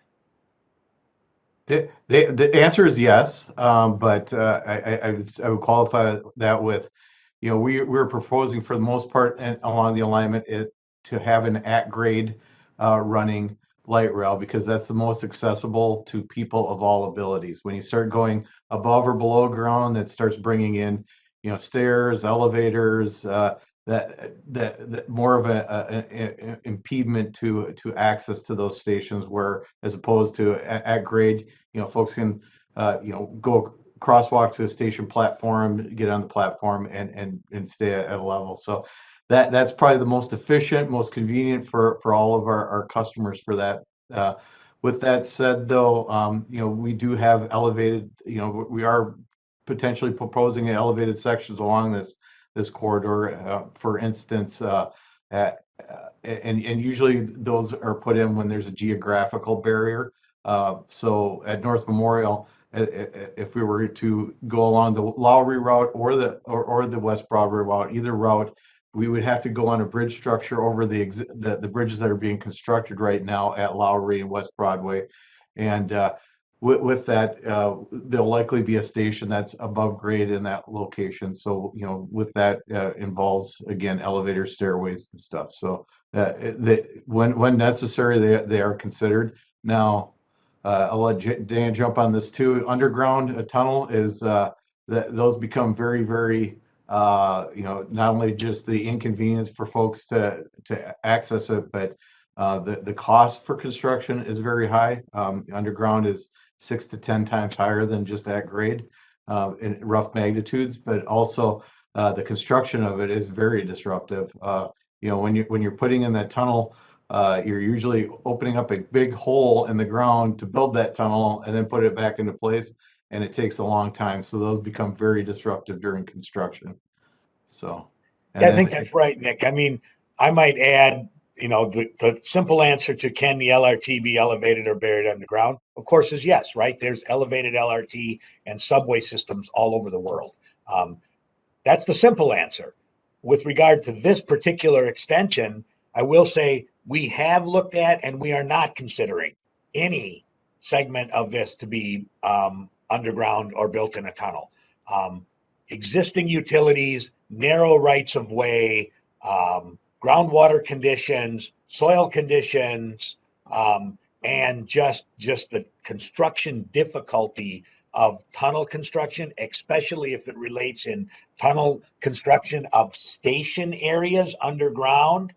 Speaker 2: The answer is yes, but I would qualify that with, we're proposing for the most part and along the alignment to have an at-grade running light rail, because that's the most accessible to people of all abilities. When you start going above or below ground, that starts bringing in, stairs, elevators, that more of an impediment to access to those stations, where as opposed to at grade, folks can go crosswalk to a station platform, get on the platform and stay at a level. So that's probably the most efficient, most convenient for all of our customers for that. With that said, though, we do have elevated, we are potentially proposing elevated sections along this corridor. For instance, and usually those are put in when there's a geographical barrier. So at North Memorial, if we were to go along the Lowry route or the West Broadway route, either route, we would have to go on a bridge structure over the bridges that are being constructed right now at Lowry and West Broadway. And with that, there'll likely be a station that's above grade in that location. So, with that involves, again, elevator, stairways and stuff. So when necessary, they are considered. Now, I'll let Dan jump on this too. Underground tunnel is those become very, very not only just the inconvenience for folks to access it, but the cost for construction is very high. Underground is 6 to 10 times higher than just at grade in rough magnitudes, but also the construction of it is very disruptive. When you're putting in that tunnel, you're usually opening up a big hole in the ground to build that tunnel and then put it back into place, and it takes a long time. So those become very disruptive during construction. So,
Speaker 3: yeah, I think that's right, Nick. I mean, I might add, the simple answer to can the LRT be elevated or buried underground, of course, is yes, right? There's elevated LRT and subway systems all over the world. That's the simple answer. With regard to this particular extension, I will say we have looked at and we are not considering any segment of this to be underground or built in a tunnel. Existing utilities, narrow rights of way, groundwater conditions, soil conditions, and just the construction difficulty of tunnel construction, especially if it relates in tunnel construction of station areas underground,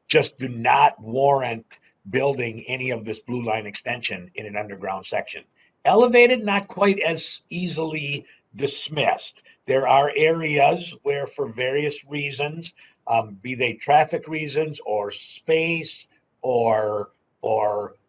Speaker 3: just do not warrant building any of this blue line extension in an underground section. Elevated, not quite as easily dismissed. There are areas where, for various reasons, be they traffic reasons or space or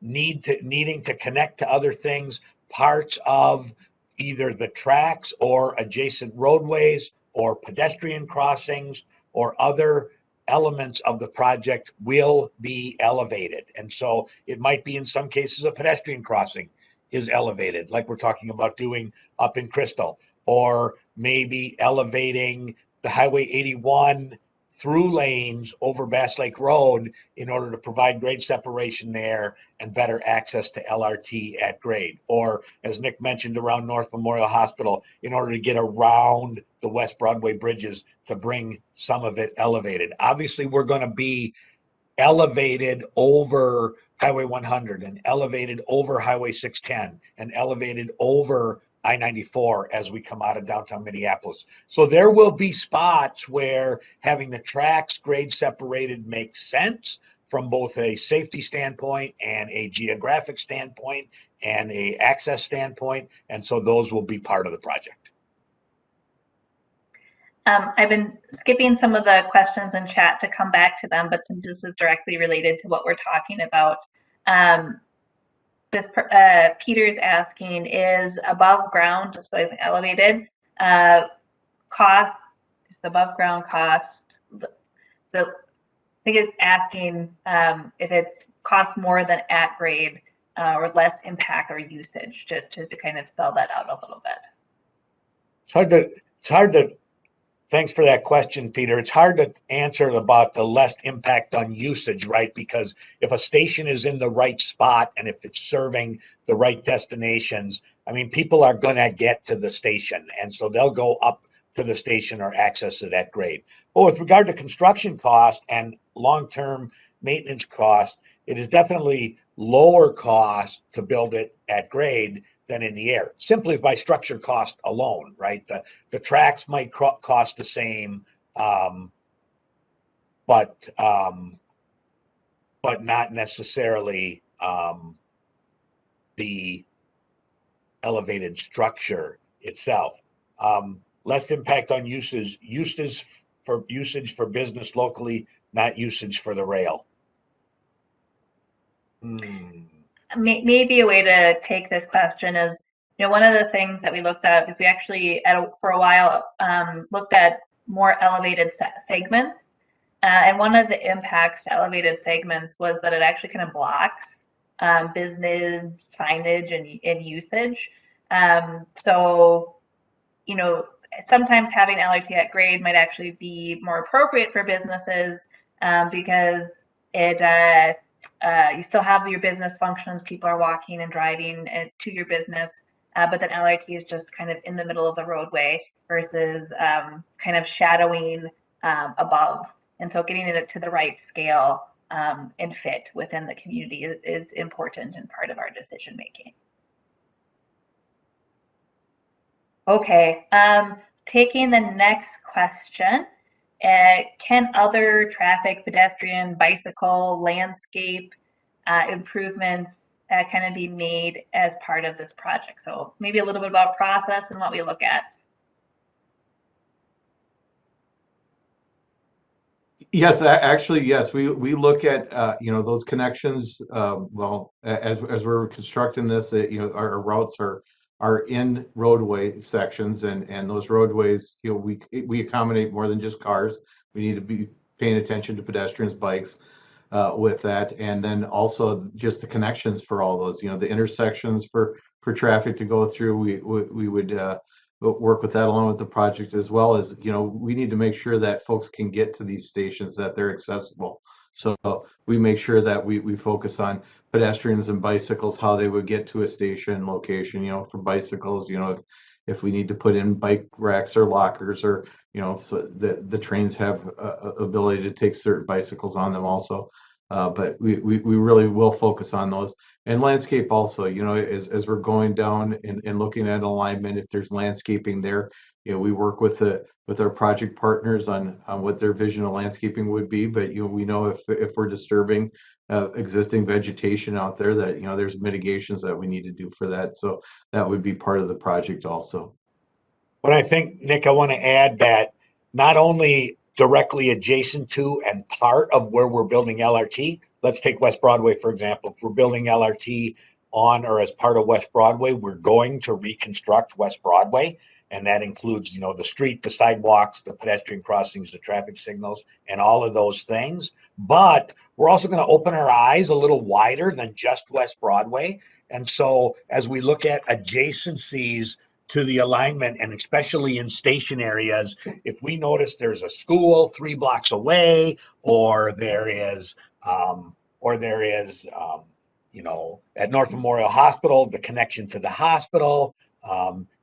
Speaker 3: needing to connect to other things, parts of either the tracks or adjacent roadways or pedestrian crossings or other elements of the project will be elevated. And so it might be in some cases a pedestrian crossing is elevated, like we're talking about doing up in Crystal, or maybe elevating the Highway 81 through lanes over Bass Lake Road in order to provide grade separation there and better access to LRT at grade. Or, as Nick mentioned, around North Memorial Hospital in order to get around the West Broadway bridges to bring some of it elevated. Obviously, we're going to be elevated over Highway 100 and elevated over Highway 610 and elevated over I-94 as we come out of downtown Minneapolis. So there will be spots where having the tracks grade separated makes sense from both a safety standpoint and a geographic standpoint and a access standpoint. And so those will be part of the project.
Speaker 1: I've been skipping some of the questions in chat to come back to them, but since this is directly related to what we're talking about, Peter's asking, is above ground, so I think elevated, cost, is the above ground cost, so I think it's asking if it's cost more than at grade or less impact or usage, to kind of spell that out a little bit.
Speaker 3: Thanks for that question, Peter. It's hard to answer about the less impact on usage, right? Because if a station is in the right spot and if it's serving the right destinations, I mean, people are going to get to the station. And so they'll go up to the station or access it at grade. But with regard to construction cost and long-term maintenance cost, it is definitely lower cost to build it at grade than in the air, simply by structure cost alone, right? The tracks might cost the same, but not necessarily the elevated structure itself. Less impact on usage for business locally, not usage for the rail.
Speaker 1: Maybe a way to take this question is, one of the things that we looked at is we actually, for a while, looked at more elevated segments. And one of the impacts to elevated segments was that it actually kind of blocks business signage and usage. So, sometimes having LRT at grade might actually be more appropriate for businesses because it you still have your business functions. People are walking and driving to your business, but then LRT is just kind of in the middle of the roadway versus kind of shadowing above. And so getting it to the right scale and fit within the community is important and part of our decision making. Okay, taking the next question. Can other traffic, pedestrian, bicycle, landscape improvements kind of be made as part of this project? So maybe a little bit about process and what we look at.
Speaker 2: Yes, actually, yes. We look at those connections. Well, as we're constructing this, our routes are in roadway sections, and those roadways, we accommodate more than just cars. We need to be paying attention to pedestrians, bikes, with that, and then also just the connections for all those. The intersections for traffic to go through. We would work with that along with the project, as well as we need to make sure that folks can get to these stations, that they're accessible. So we make sure that we focus on pedestrians and bicycles, how they would get to a station location. For bicycles, if we need to put in bike racks or lockers, or so the trains have ability to take certain bicycles on them also. But we really will focus on those. And landscape also, as we're going down and looking at alignment, if there's landscaping there, we work with our project partners on what their vision of landscaping would be. But we know if we're disturbing existing vegetation out there, that there's mitigations that we need to do for that. So that would be part of the project also.
Speaker 3: But I think, Nick, I want to add that not only directly adjacent to and part of where we're building LRT. Let's take West Broadway, for example. If we're building LRT on or as part of West Broadway, we're going to reconstruct West Broadway. And that includes, the street, the sidewalks, the pedestrian crossings, the traffic signals, and all of those things. But we're also going to open our eyes a little wider than just West Broadway. And so as we look at adjacencies to the alignment, and especially in station areas, if we notice there's a school 3 blocks away, or there is at North Memorial Hospital, the connection to the hospital,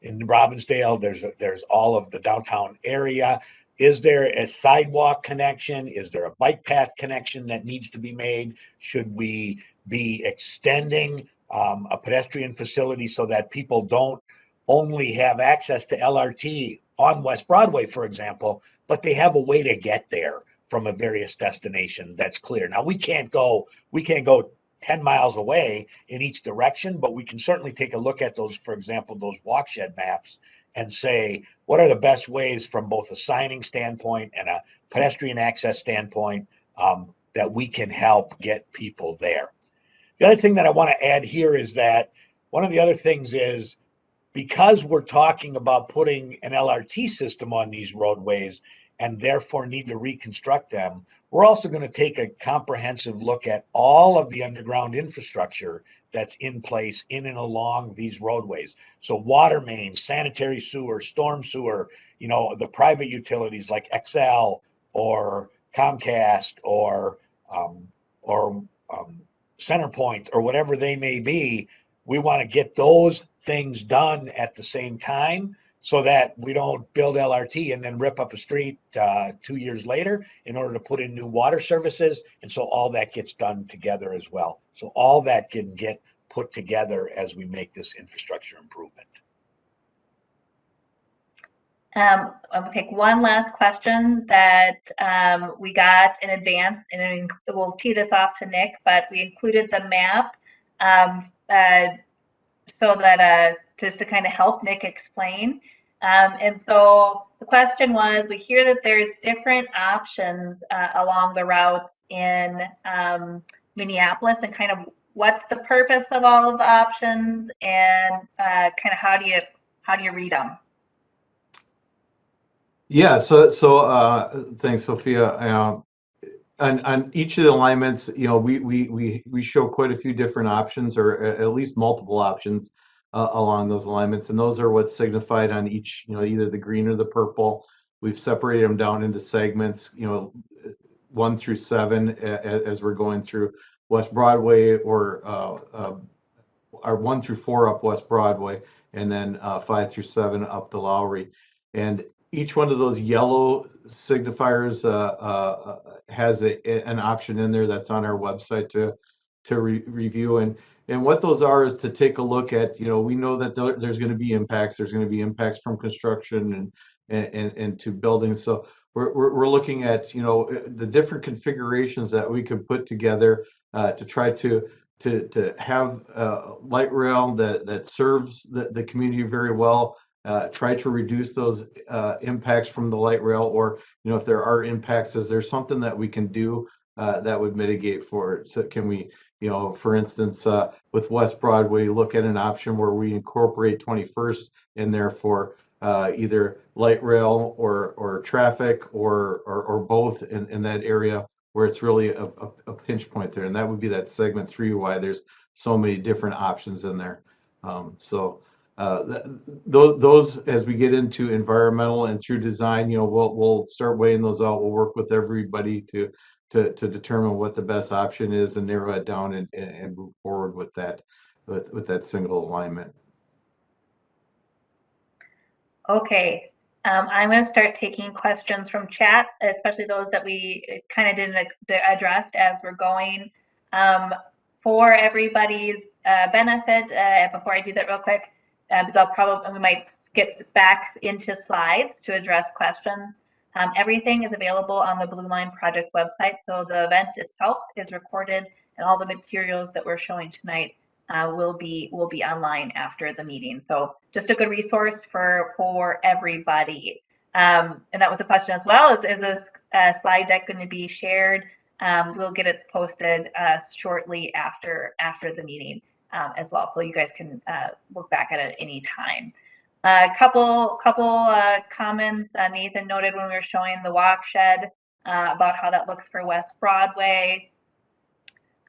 Speaker 3: in Robbinsdale, there's all of the downtown area. Is there a sidewalk connection? Is there a bike path connection that needs to be made? Should we be extending a pedestrian facility so that people don't only have access to LRT on West Broadway, for example, but they have a way to get there from a various destination that's clear? Now, we can't go 10 miles away in each direction, but we can certainly take a look at those, for example, those walkshed maps, and say, what are the best ways from both a signing standpoint and a pedestrian access standpoint that we can help get people there? The other thing that I want to add here is that one of the other things is, because we're talking about putting an LRT system on these roadways, and therefore need to reconstruct them, we're also going to take a comprehensive look at all of the underground infrastructure that's in place in and along these roadways. So water mains, sanitary sewer, storm sewer, the private utilities like XL or Comcast or CenterPoint or whatever they may be. We want to get those things done at the same time so that we don't build LRT and then rip up a street 2 years later in order to put in new water services. And so all that gets done together as well. So all that can get put together as we make this infrastructure improvement.
Speaker 1: I'm going to take one last question that we got in advance, and we'll tee this off to Nick, but we included the map so that just to kind of help Nick explain. And so the question was, we hear that there's different options along the routes in Minneapolis, and kind of what's the purpose of all of the options, and kind of how do you read them?
Speaker 2: Yeah, so thanks, Sophia. On each of the alignments, we show quite a few different options, or at least multiple options along those alignments, and those are what's signified on each, either the green or the purple. We've separated them down into segments, 1 through 7, as we're going through West Broadway, or 1 through 4 up West Broadway, and then 5 through 7 up the Lowry. And each one of those yellow signifiers has an option in there that's on our website to review. And what those are is to take a look at, we know that there's going to be impacts. There's going to be impacts from construction and to buildings. So we're looking at, the different configurations that we could put together to try to have light rail that serves the community very well. Try to reduce those impacts from the light rail, or if there are impacts, is there something that we can do that would mitigate for it? So can we, for instance, with West Broadway, look at an option where we incorporate 21st in there for either light rail or traffic or both in that area where it's really a pinch point there, and that would be that segment 3, why there's so many different options in there. Those, as we get into environmental and through design, we'll start weighing those out. We'll work with everybody to determine what the best option is and narrow it down and move forward with that single alignment.
Speaker 1: Okay, I'm going to start taking questions from chat, especially those that we kind of didn't address as we're going. For everybody's benefit, before I do that real quick, because we might skip back into slides to address questions. Everything is available on the Blue Line Project website. So the event itself is recorded, and all the materials that we're showing tonight will be online after the meeting. So just a good resource for everybody. And that was a question as well. Is this slide deck going to be shared? We'll get it posted shortly after the meeting. As well, so you guys can look back at it any time. A couple comments Nathan noted when we were showing the walk shed about how that looks for West Broadway.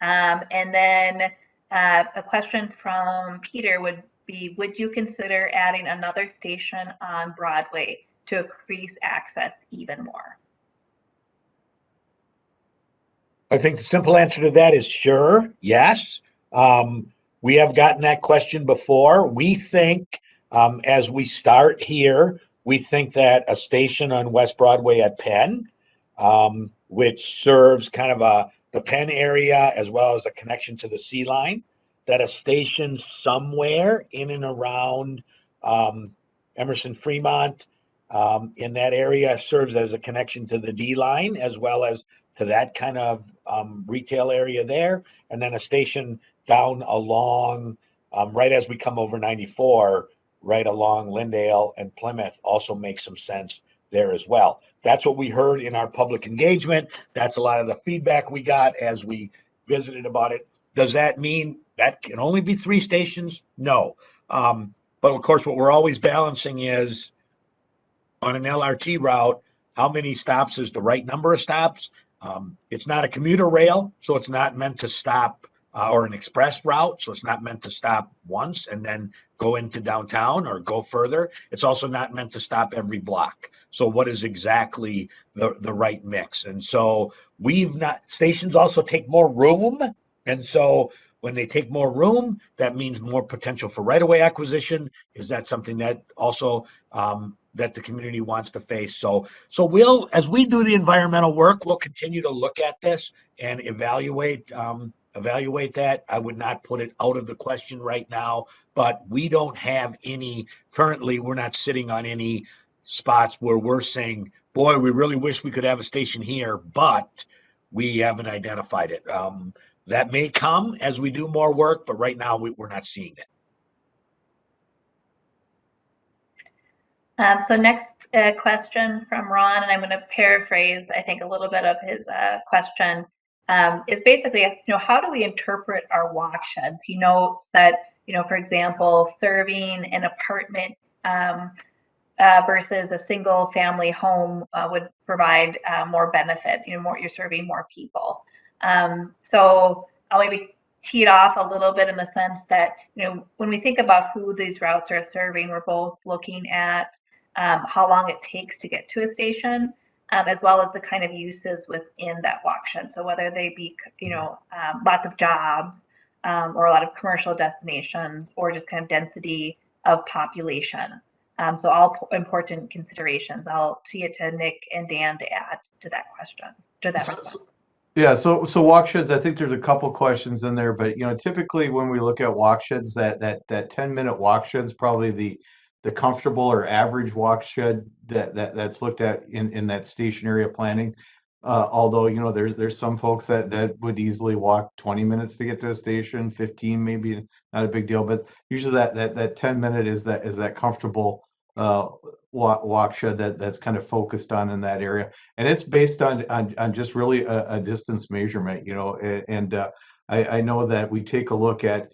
Speaker 1: And then a question from Peter would be, would you consider adding another station on Broadway to increase access even more?
Speaker 3: I think the simple answer to that is sure, yes. We have gotten that question before. We think, as we start here, we think that a station on West Broadway at Penn, which serves kind of the Penn area as well as a connection to the Sea Line, that a station somewhere in and around Emerson Fremont in that area serves as a connection to the D Line as well as to that kind of retail area there, and then a station down along, right as we come over 94, right along Lyndale and Plymouth also makes some sense there as well. That's what we heard in our public engagement. That's a lot of the feedback we got as we visited about it. Does that mean that can only be 3 stations? No. But of course, what we're always balancing is on an LRT route, How many stops is the right number of stops? It's not a commuter rail, so it's not meant to stop, or an express route, so it's not meant to stop once and then go into downtown or go further. It's also not meant to stop every block. So what is exactly the right mix? And so stations also take more room. And so when they take more room, that means more potential for right-of-way acquisition. Is that something that also that the community wants to face? So as we do the environmental work, we'll continue to look at this and evaluate that. I would not put it out of the question right now, but we don't have currently, we're not sitting on any spots where we're saying, boy, we really wish we could have a station here, but we haven't identified it. That may come as we do more work, but right now we're not seeing it.
Speaker 1: So next question from Ron, and I'm going to paraphrase, I think, a little bit of his question, is basically, how do we interpret our walk sheds? He notes that, for example, serving an apartment versus a single family home would provide more benefit, you're serving more people. So I'll maybe tee it off a little bit in the sense that, when we think about who these routes are serving, we're both looking at how long it takes to get to a station, as well as the kind of uses within that walk shed. So whether they be, lots of jobs or a lot of commercial destinations, or just kind of density of population. So all important considerations. I'll tee it to Nick and Dan to add to that question, to that response.
Speaker 2: Yeah, so walk sheds, I think there's a couple questions in there, but typically when we look at walk sheds, that 10-minute walk shed is probably the comfortable or average walk shed that's looked at in that station area planning. Although there's some folks that would easily walk 20 minutes to get to a station, 15 maybe, not a big deal, but usually that 10-minute is that comfortable walk shed that's kind of focused on in that area, and it's based on just really a distance measurement, and I know that we take a look at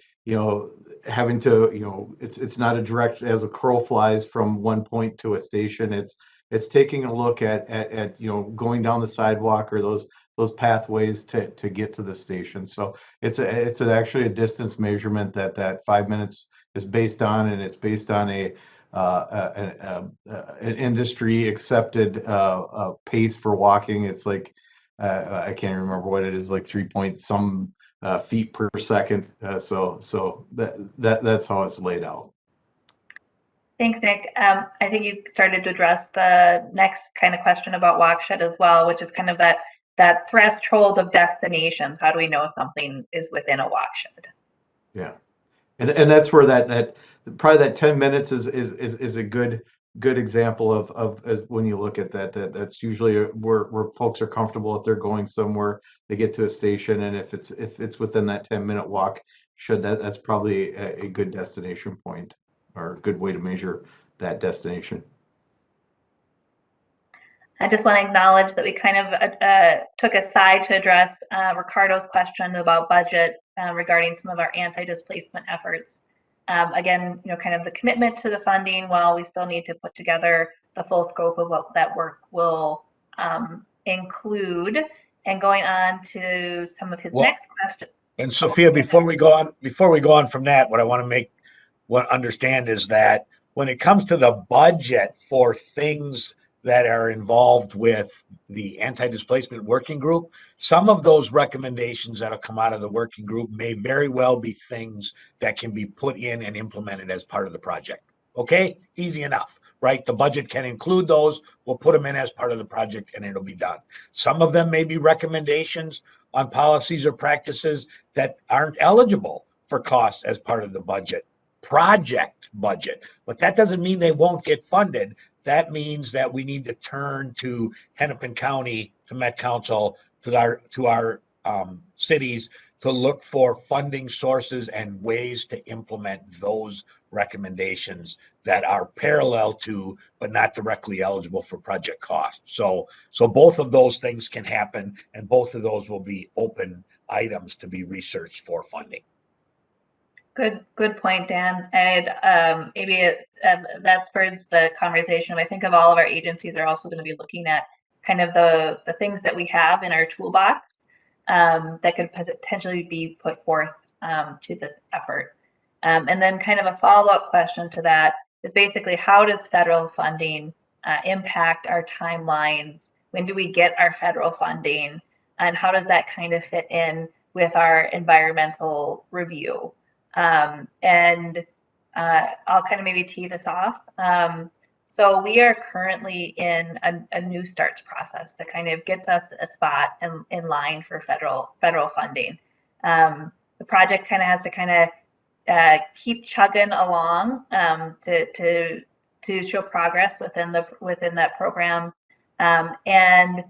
Speaker 2: having to it's not a direct as a crow flies from one point to a station. It's taking a look at going down the sidewalk or those pathways to get to the station. So it's actually a distance measurement that 5 minutes is based on, and it's based on an industry accepted pace for walking. It's like I can't remember what it is, like 3 point some feet per second. So that's how it's laid out.
Speaker 1: Thanks, Nick. I think you started to address the next kind of question about walk shed as well, which is kind of that threshold of destinations. How do we know something is within a walk shed?
Speaker 2: Yeah, and that's where that probably that 10 minutes is a good example of as when you look at that's usually where folks are comfortable if they're going somewhere, they get to a station, and if it's within that 10-minute walk, that's probably a good destination point or a good way to measure that destination.
Speaker 1: I just want to acknowledge that we kind of took a side to address Ricardo's question about budget regarding some of our anti-displacement efforts. Again, kind of the commitment to the funding, while we still need to put together the full scope of what that work will include. And going on to some of his next question.
Speaker 3: And Sophia, before we go on from that, what I want to understand is that when it comes to the budget for things that are involved with the anti-displacement working group, some of those recommendations that'll come out of the working group may very well be things that can be put in and implemented as part of the project. Okay, easy enough, right? The budget can include those. We'll put them in as part of the project and it'll be done. Some of them may be recommendations on policies or practices that aren't eligible for costs as part of the project budget, but that doesn't mean they won't get funded. That means that we need to turn to Hennepin County, to Met Council, to our cities to look for funding sources and ways to implement those recommendations that are parallel to, but not directly eligible for project costs. So both of those things can happen, and both of those will be open items to be researched for funding.
Speaker 1: Good point, Dan. And that spurs the conversation. I think of all of our agencies are also going to be looking at kind of the things that we have in our toolbox that could potentially be put forth to this effort. And then kind of a follow-up question to that is basically how does federal funding impact our timelines? When do we get our federal funding? And how does that kind of fit in with our environmental review? I'll kind of maybe tee this off. So we are currently in a new starts process that kind of gets us a spot in line for federal funding. The project kind of has to kind of keep chugging along to show progress within that program, and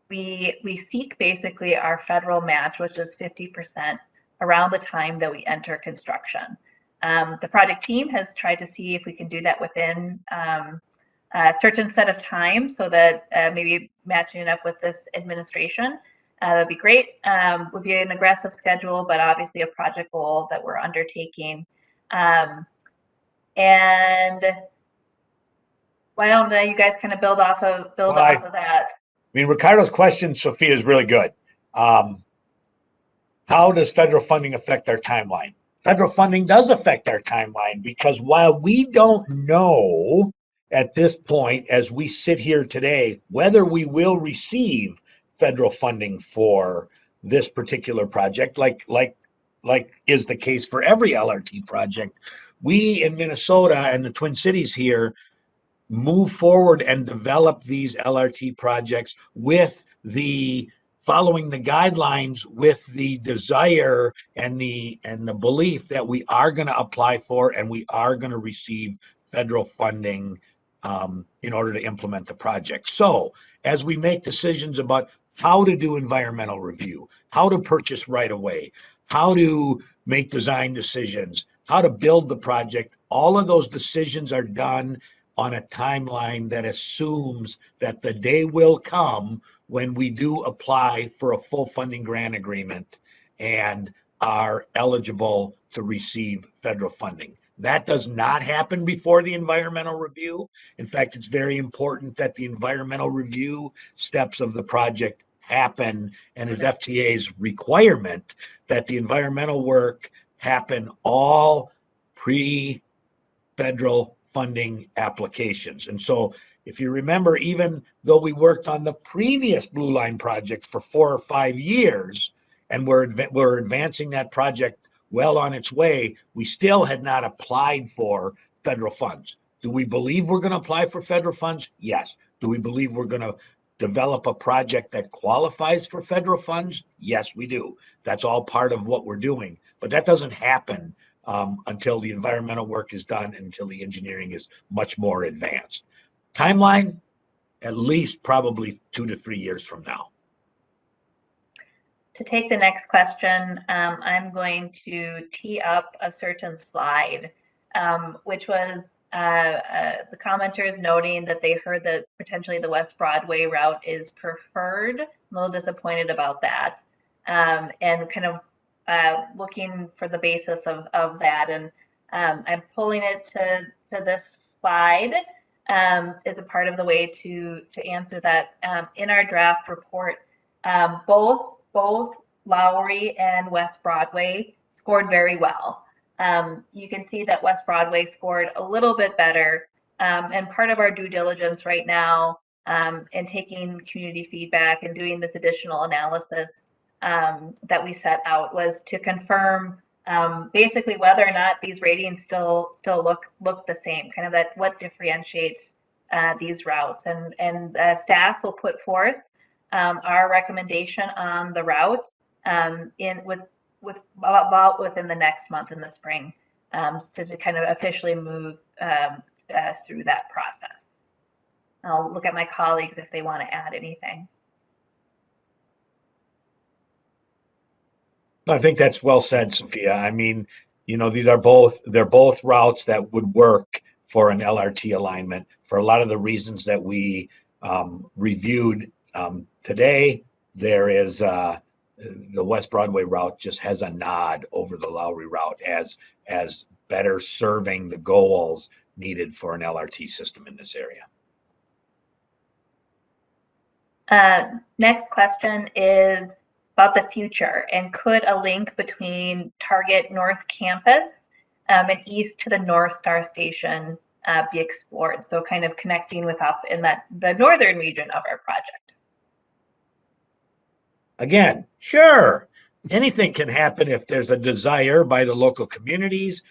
Speaker 1: we seek basically our federal match, which is 50%, around the time that we enter construction. The project team has tried to see if we can do that within a certain set of time, so that maybe matching it up with this administration, that'd be great. Would be an aggressive schedule, but obviously a project goal that we're undertaking. And why don't you guys kind of build off of that?
Speaker 3: I mean, Ricardo's question, Sophia, is really good. How does federal funding affect our timeline? Federal funding does affect our timeline, because while we don't know at this point, as we sit here today, whether we will receive federal funding for this particular project, like is the case for every LRT project, we in Minnesota and the Twin Cities here move forward and develop these LRT projects with the following the guidelines, with the desire and the belief that we are going to apply for and we are going to receive federal funding in order to implement the project. So as we make decisions about how to do environmental review, how to purchase right away, how to make design decisions, how to build the project, all of those decisions are done on a timeline that assumes that the day will come when we do apply for a full funding grant agreement and are eligible to receive federal funding. That does not happen before the environmental review. In fact, it's very important that the environmental review steps of the project happen, and is FTA's requirement that the environmental work happen all pre-federal funding applications. And so if you remember, even though we worked on the previous Blue Line project for 4 or 5 years, and we're advancing that project well on its way, we still had not applied for federal funds. Do we believe we're going to apply for federal funds? Yes. Do we believe we're going to develop a project that qualifies for federal funds? Yes, we do. That's all part of what we're doing. But that doesn't happen until the environmental work is done, until the engineering is much more advanced. Timeline, at least probably 2 to 3 years from now.
Speaker 1: To take the next question, I'm going to tee up a certain slide, which was the commenters noting that they heard that potentially the West Broadway route is preferred. I'm a little disappointed about that, and kind of looking for the basis of that. And I'm pulling it to this slide as a part of the way to answer that. In our draft report, both Lowry and West Broadway scored very well. You can see that West Broadway scored a little bit better. And part of our due diligence right now, and taking community feedback and doing this additional analysis that we set out, was to confirm basically whether or not these ratings still look the same, kind of that what differentiates these routes. And staff will put forth our recommendation on the route within the next month in the spring, to kind of officially move through that process. I'll look at my colleagues if they want to add anything.
Speaker 3: I think that's well said, Sophia. I mean, you know, they're both routes that would work for an LRT alignment for a lot of the reasons that we reviewed today. There is the West Broadway route just has a nod over the Lowry route as better serving the goals needed for an LRT system in this area.
Speaker 1: Next question is about the future, and could a link between Target North Campus and east to the North Star Station be explored? So kind of connecting with up in the northern region of our project.
Speaker 3: Again, sure. Anything can happen if there's a desire by the local communities,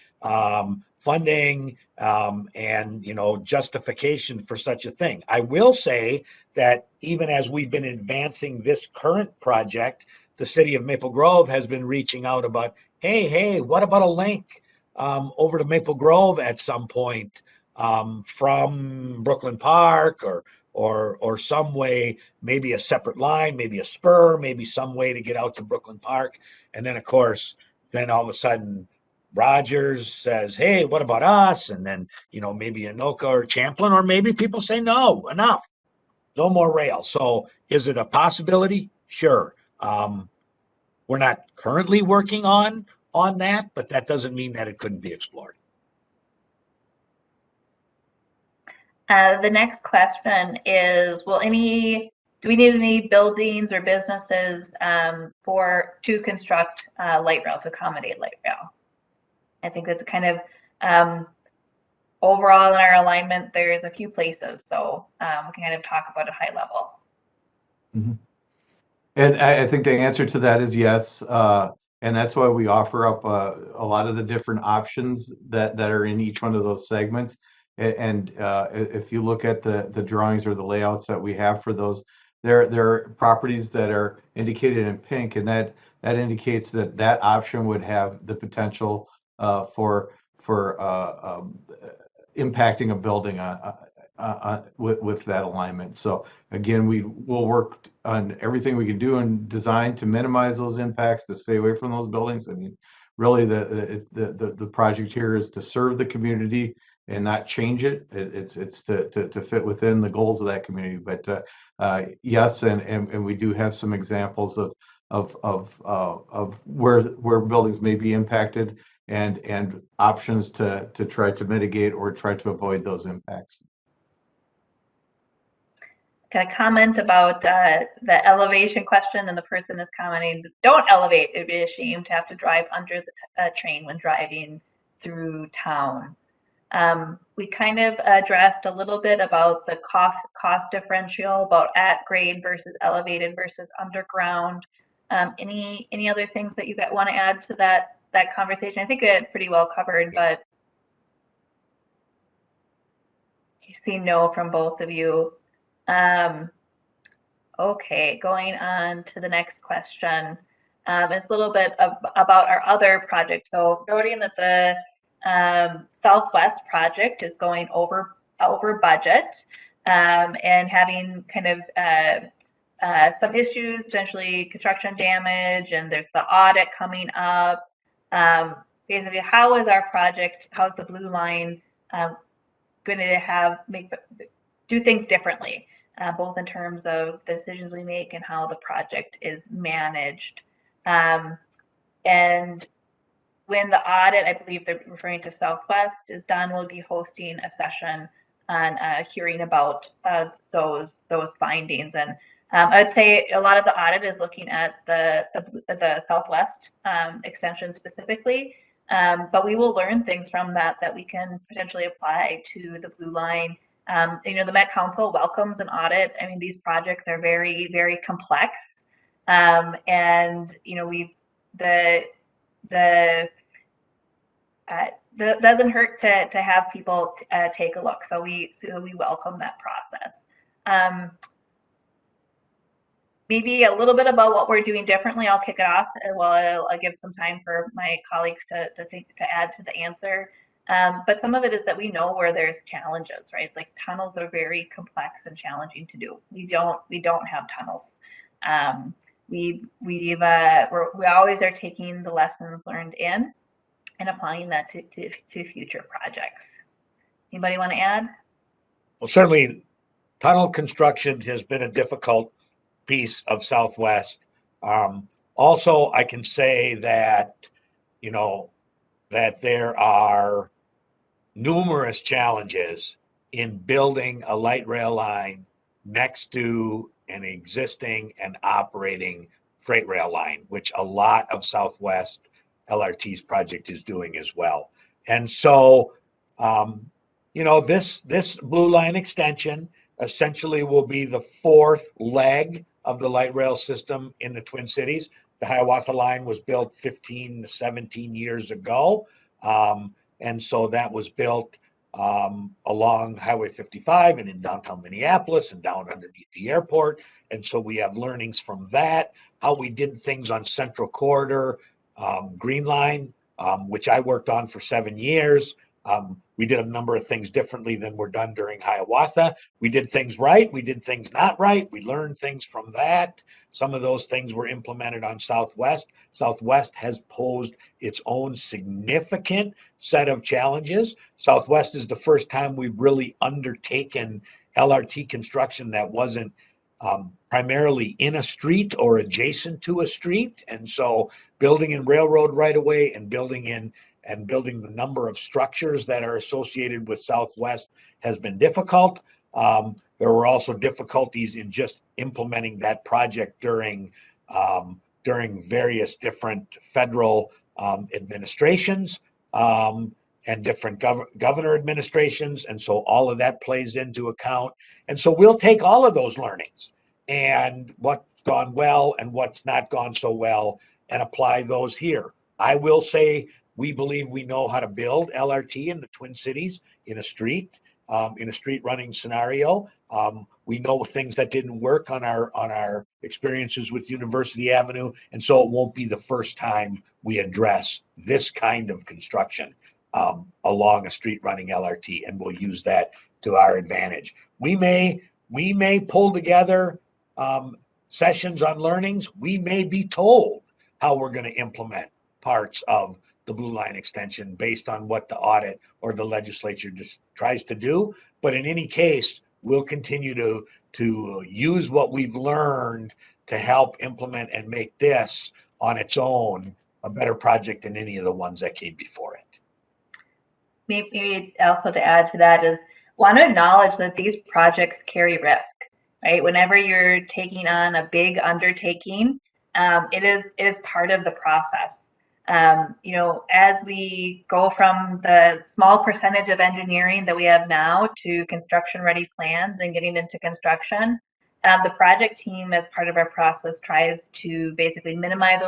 Speaker 3: funding, and justification for such a thing. I will say that even as we've been advancing this current project, the city of Maple Grove has been reaching out about, hey, what about a link over to Maple Grove at some point from Brooklyn Park or some way, maybe a separate line, maybe a spur, maybe some way to get out to Brooklyn Park. And then, of course, then all of a sudden, Rogers says, hey, what about us? And then, maybe Anoka or Champlin, or maybe people say, no, enough, no more rail. So is it a possibility? Sure. We're not currently working on that, but that doesn't mean that it couldn't be explored.
Speaker 1: The next question is, do we need any buildings or businesses to construct light rail, to accommodate light rail? I think that's kind of overall in our alignment, there's a few places, so we can kind of talk about at high level.
Speaker 2: Mm-hmm. And I think the answer to that is yes. And that's why we offer up a lot of the different options that are in each one of those segments. And if you look at the drawings or the layouts that we have for those, there are properties that are indicated in pink, and that indicates that option would have the potential for impacting a building with that alignment. So again, we will work on everything we can do in design to minimize those impacts, to stay away from those buildings. I mean, really the project here is to serve the community and not change it. It's to fit within the goals of that community. But yes, and we do have some examples of where buildings may be impacted and options to try to mitigate or try to avoid those impacts.
Speaker 1: Got a comment about the elevation question, and the person is commenting, don't elevate, it'd be a shame to have to drive under the train when driving through town. We kind of addressed a little bit about the cost differential, about at grade versus elevated versus underground. Any other things that you want to add to that conversation? I think we had pretty well covered, but you see no from both of you. Okay, going on to the next question. It's a little bit about our other project. So noting that the Southwest project is going over budget and having kind of some issues, potentially construction damage, and there's the audit coming up. Basically, how's the Blue Line going to do things differently, both in terms of the decisions we make and how the project is managed. And when the audit, I believe they're referring to Southwest, is done, we'll be hosting a session on hearing about those findings. And I would say a lot of the audit is looking at the Southwest extension specifically, but we will learn things from that we can potentially apply to the Blue Line. The Met Council welcomes an audit. I mean, these projects are very, very complex, and doesn't hurt to have people take a look. So we welcome that process. Maybe a little bit about what we're doing differently. I'll kick it off while I'll give some time for my colleagues to add to the answer. But some of it is that we know where there's challenges, right? Like tunnels are very complex and challenging to do. We don't have tunnels. We always are taking the lessons learned in and applying that to future projects. Anybody want to add?
Speaker 3: Well, certainly tunnel construction has been a difficult piece of Southwest. Also, I can say that, you know, that there are numerous challenges in building a light rail line next to an existing and operating freight rail line, which a lot of Southwest LRT's project is doing as well. And so, this Blue Line extension essentially will be the fourth leg of the light rail system in the Twin Cities. The Hiawatha line was built 15 to 17 years ago. And so that was built along Highway 55 and in downtown Minneapolis and down underneath the airport. And so we have learnings from that, how we did things on Central Corridor, Green Line, which I worked on for 7 years. We did a number of things differently than were done during Hiawatha. We did things right. We did things not right. We learned things from that. Some of those things were implemented on Southwest. Southwest has posed its own significant set of challenges. Southwest is the first time we've really undertaken LRT construction that wasn't primarily in a street or adjacent to a street. And so building in railroad right away and building the number of structures that are associated with Southwest has been difficult. There were also difficulties in just implementing that project during various different federal administrations and different governor administrations. And so all of that plays into account. And so we'll take all of those learnings and what's gone well and what's not gone so well and apply those here. I will say we believe we know how to build LRT in the Twin Cities in a street running scenario. We know things that didn't work on our experiences with University Avenue, and so it won't be the first time we address this kind of construction along a street running LRT, and we'll use that to our advantage. We may pull together sessions on learnings. We may be told how we're going to implement parts of the Blue Line extension based on what the audit or the legislature just tries to do. But in any case, we'll continue to use what we've learned to help implement and make this on its own a better project than any of the ones that came before it.
Speaker 1: Maybe also to add to that is want to acknowledge that these projects carry risk, right? Whenever you're taking on a big undertaking, it is part of the process. As we go from the small percentage of engineering that we have now to construction ready plans and getting into construction, the project team as part of our process tries to basically minimize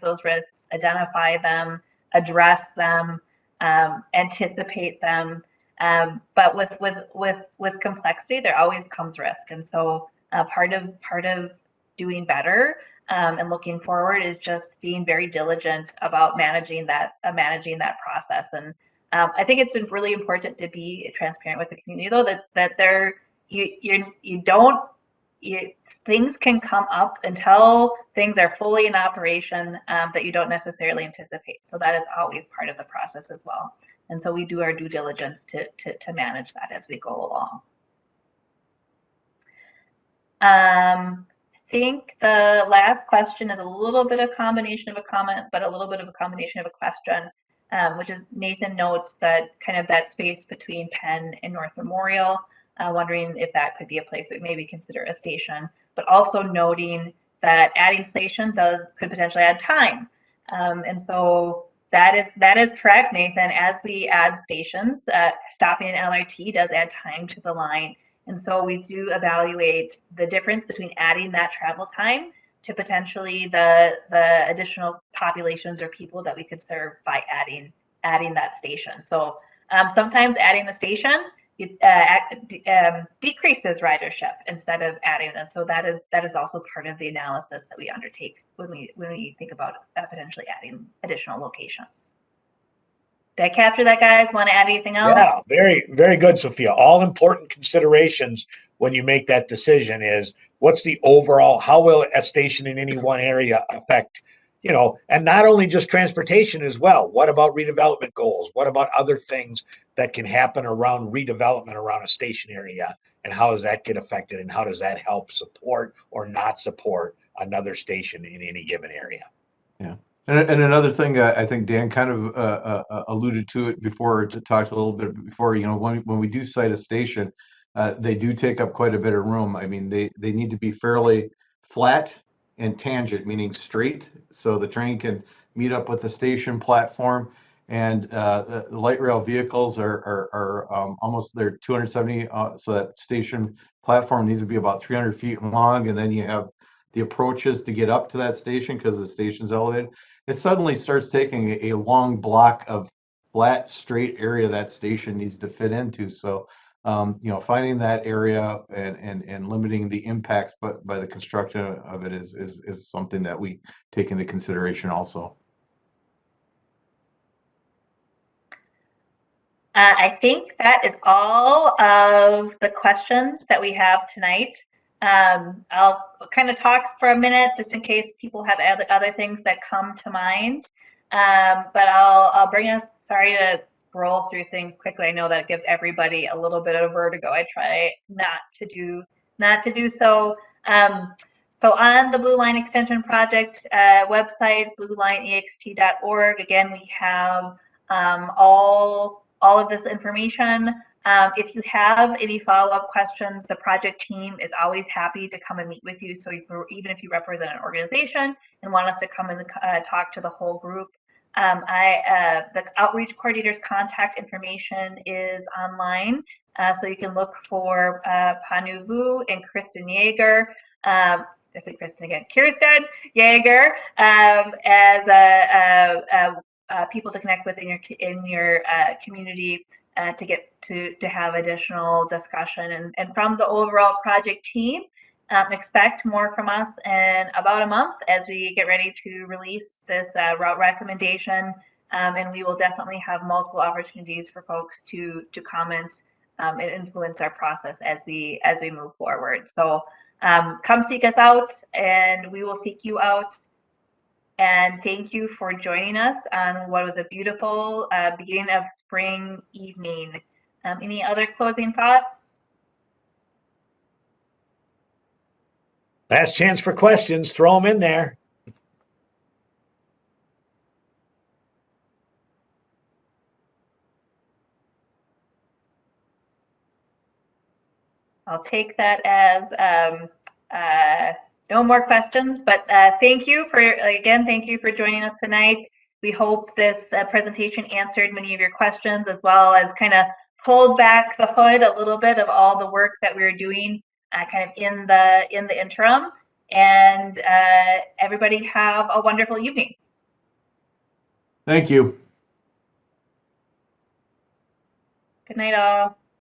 Speaker 1: those risks, identify them, address them, anticipate them. But with complexity, there always comes risk. And so part of doing better and looking forward is just being very diligent about managing that process. And I think it's really important to be transparent with the community, though, that things can come up until things are fully in operation that you don't necessarily anticipate. So that is always part of the process as well. And so we do our due diligence to manage that as we go along. I think the last question is a little bit of a combination of a comment, but a little bit of a combination of a question, which is Nathan notes that kind of that space between Penn and North Memorial, wondering if that could be a place that maybe consider a station, but also noting that adding station could potentially add time. And so that is correct, Nathan. As we add stations, stopping an LRT does add time to the line. And so we do evaluate the difference between adding that travel time to potentially the additional populations or people that we could serve by adding that station. So sometimes adding the station decreases ridership instead of adding it. And so that is also part of the analysis that we undertake when we think about potentially adding additional locations. Did I capture that, guys? Want to add anything else?
Speaker 3: Yeah, very, very good, Sophia. All important considerations when you make that decision is what's the overall, how will a station in any one area affect, and not only just transportation as well. What about redevelopment goals? What about other things that can happen around redevelopment around a station area? and how does that get affected, and how does that help support or not support another station in any given area.
Speaker 2: Yeah. And another thing, I think Dan kind of alluded to it before, to talk a little bit before, when we do cite a station, they do take up quite a bit of room. I mean, they need to be fairly flat and tangent, meaning straight, so the train can meet up with the station platform. And the light rail vehicles are almost, they're 270, so that station platform needs to be about 300 feet long, and then you have the approaches to get up to that station because the station's elevated. It suddenly starts taking a long block of flat, straight area that station needs to fit into. So, finding that area and limiting the impacts, but by the construction of it is something that we take into consideration also.
Speaker 1: I think that is all of the questions that we have tonight. I'll kind of talk for a minute just in case people have other things that come to mind. But I'll bring us, sorry to scroll through things quickly. I know that gives everybody a little bit of vertigo. I try not to do so. So on the Blue Line Extension Project website, bluelineext.org, again, we have all of this information. If you have any follow-up questions, the project team is always happy to come and meet with you. So even if you represent an organization and want us to come and talk to the whole group, the outreach coordinator's contact information is online. So you can look for Panu Vu and Kristen Yeager. I said Kristen again, Kirsten Yeager, as people to connect with in your community to get to have additional discussion. And from the overall project team, expect more from us in about a month as we get ready to release this route recommendation. And we will definitely have multiple opportunities for folks to comment and influence our process as we move forward. So come seek us out, and we will seek you out. And thank you for joining us on what was a beautiful beginning of spring evening. Any other closing thoughts?
Speaker 3: Last chance for questions. Throw them in there.
Speaker 1: I'll take that as no more questions, but thank you for joining us tonight. We hope this presentation answered many of your questions, as well as kind of pulled back the hood a little bit of all the work that we were doing kind of in the interim. And everybody have a wonderful evening.
Speaker 2: Thank you.
Speaker 1: Good night, all.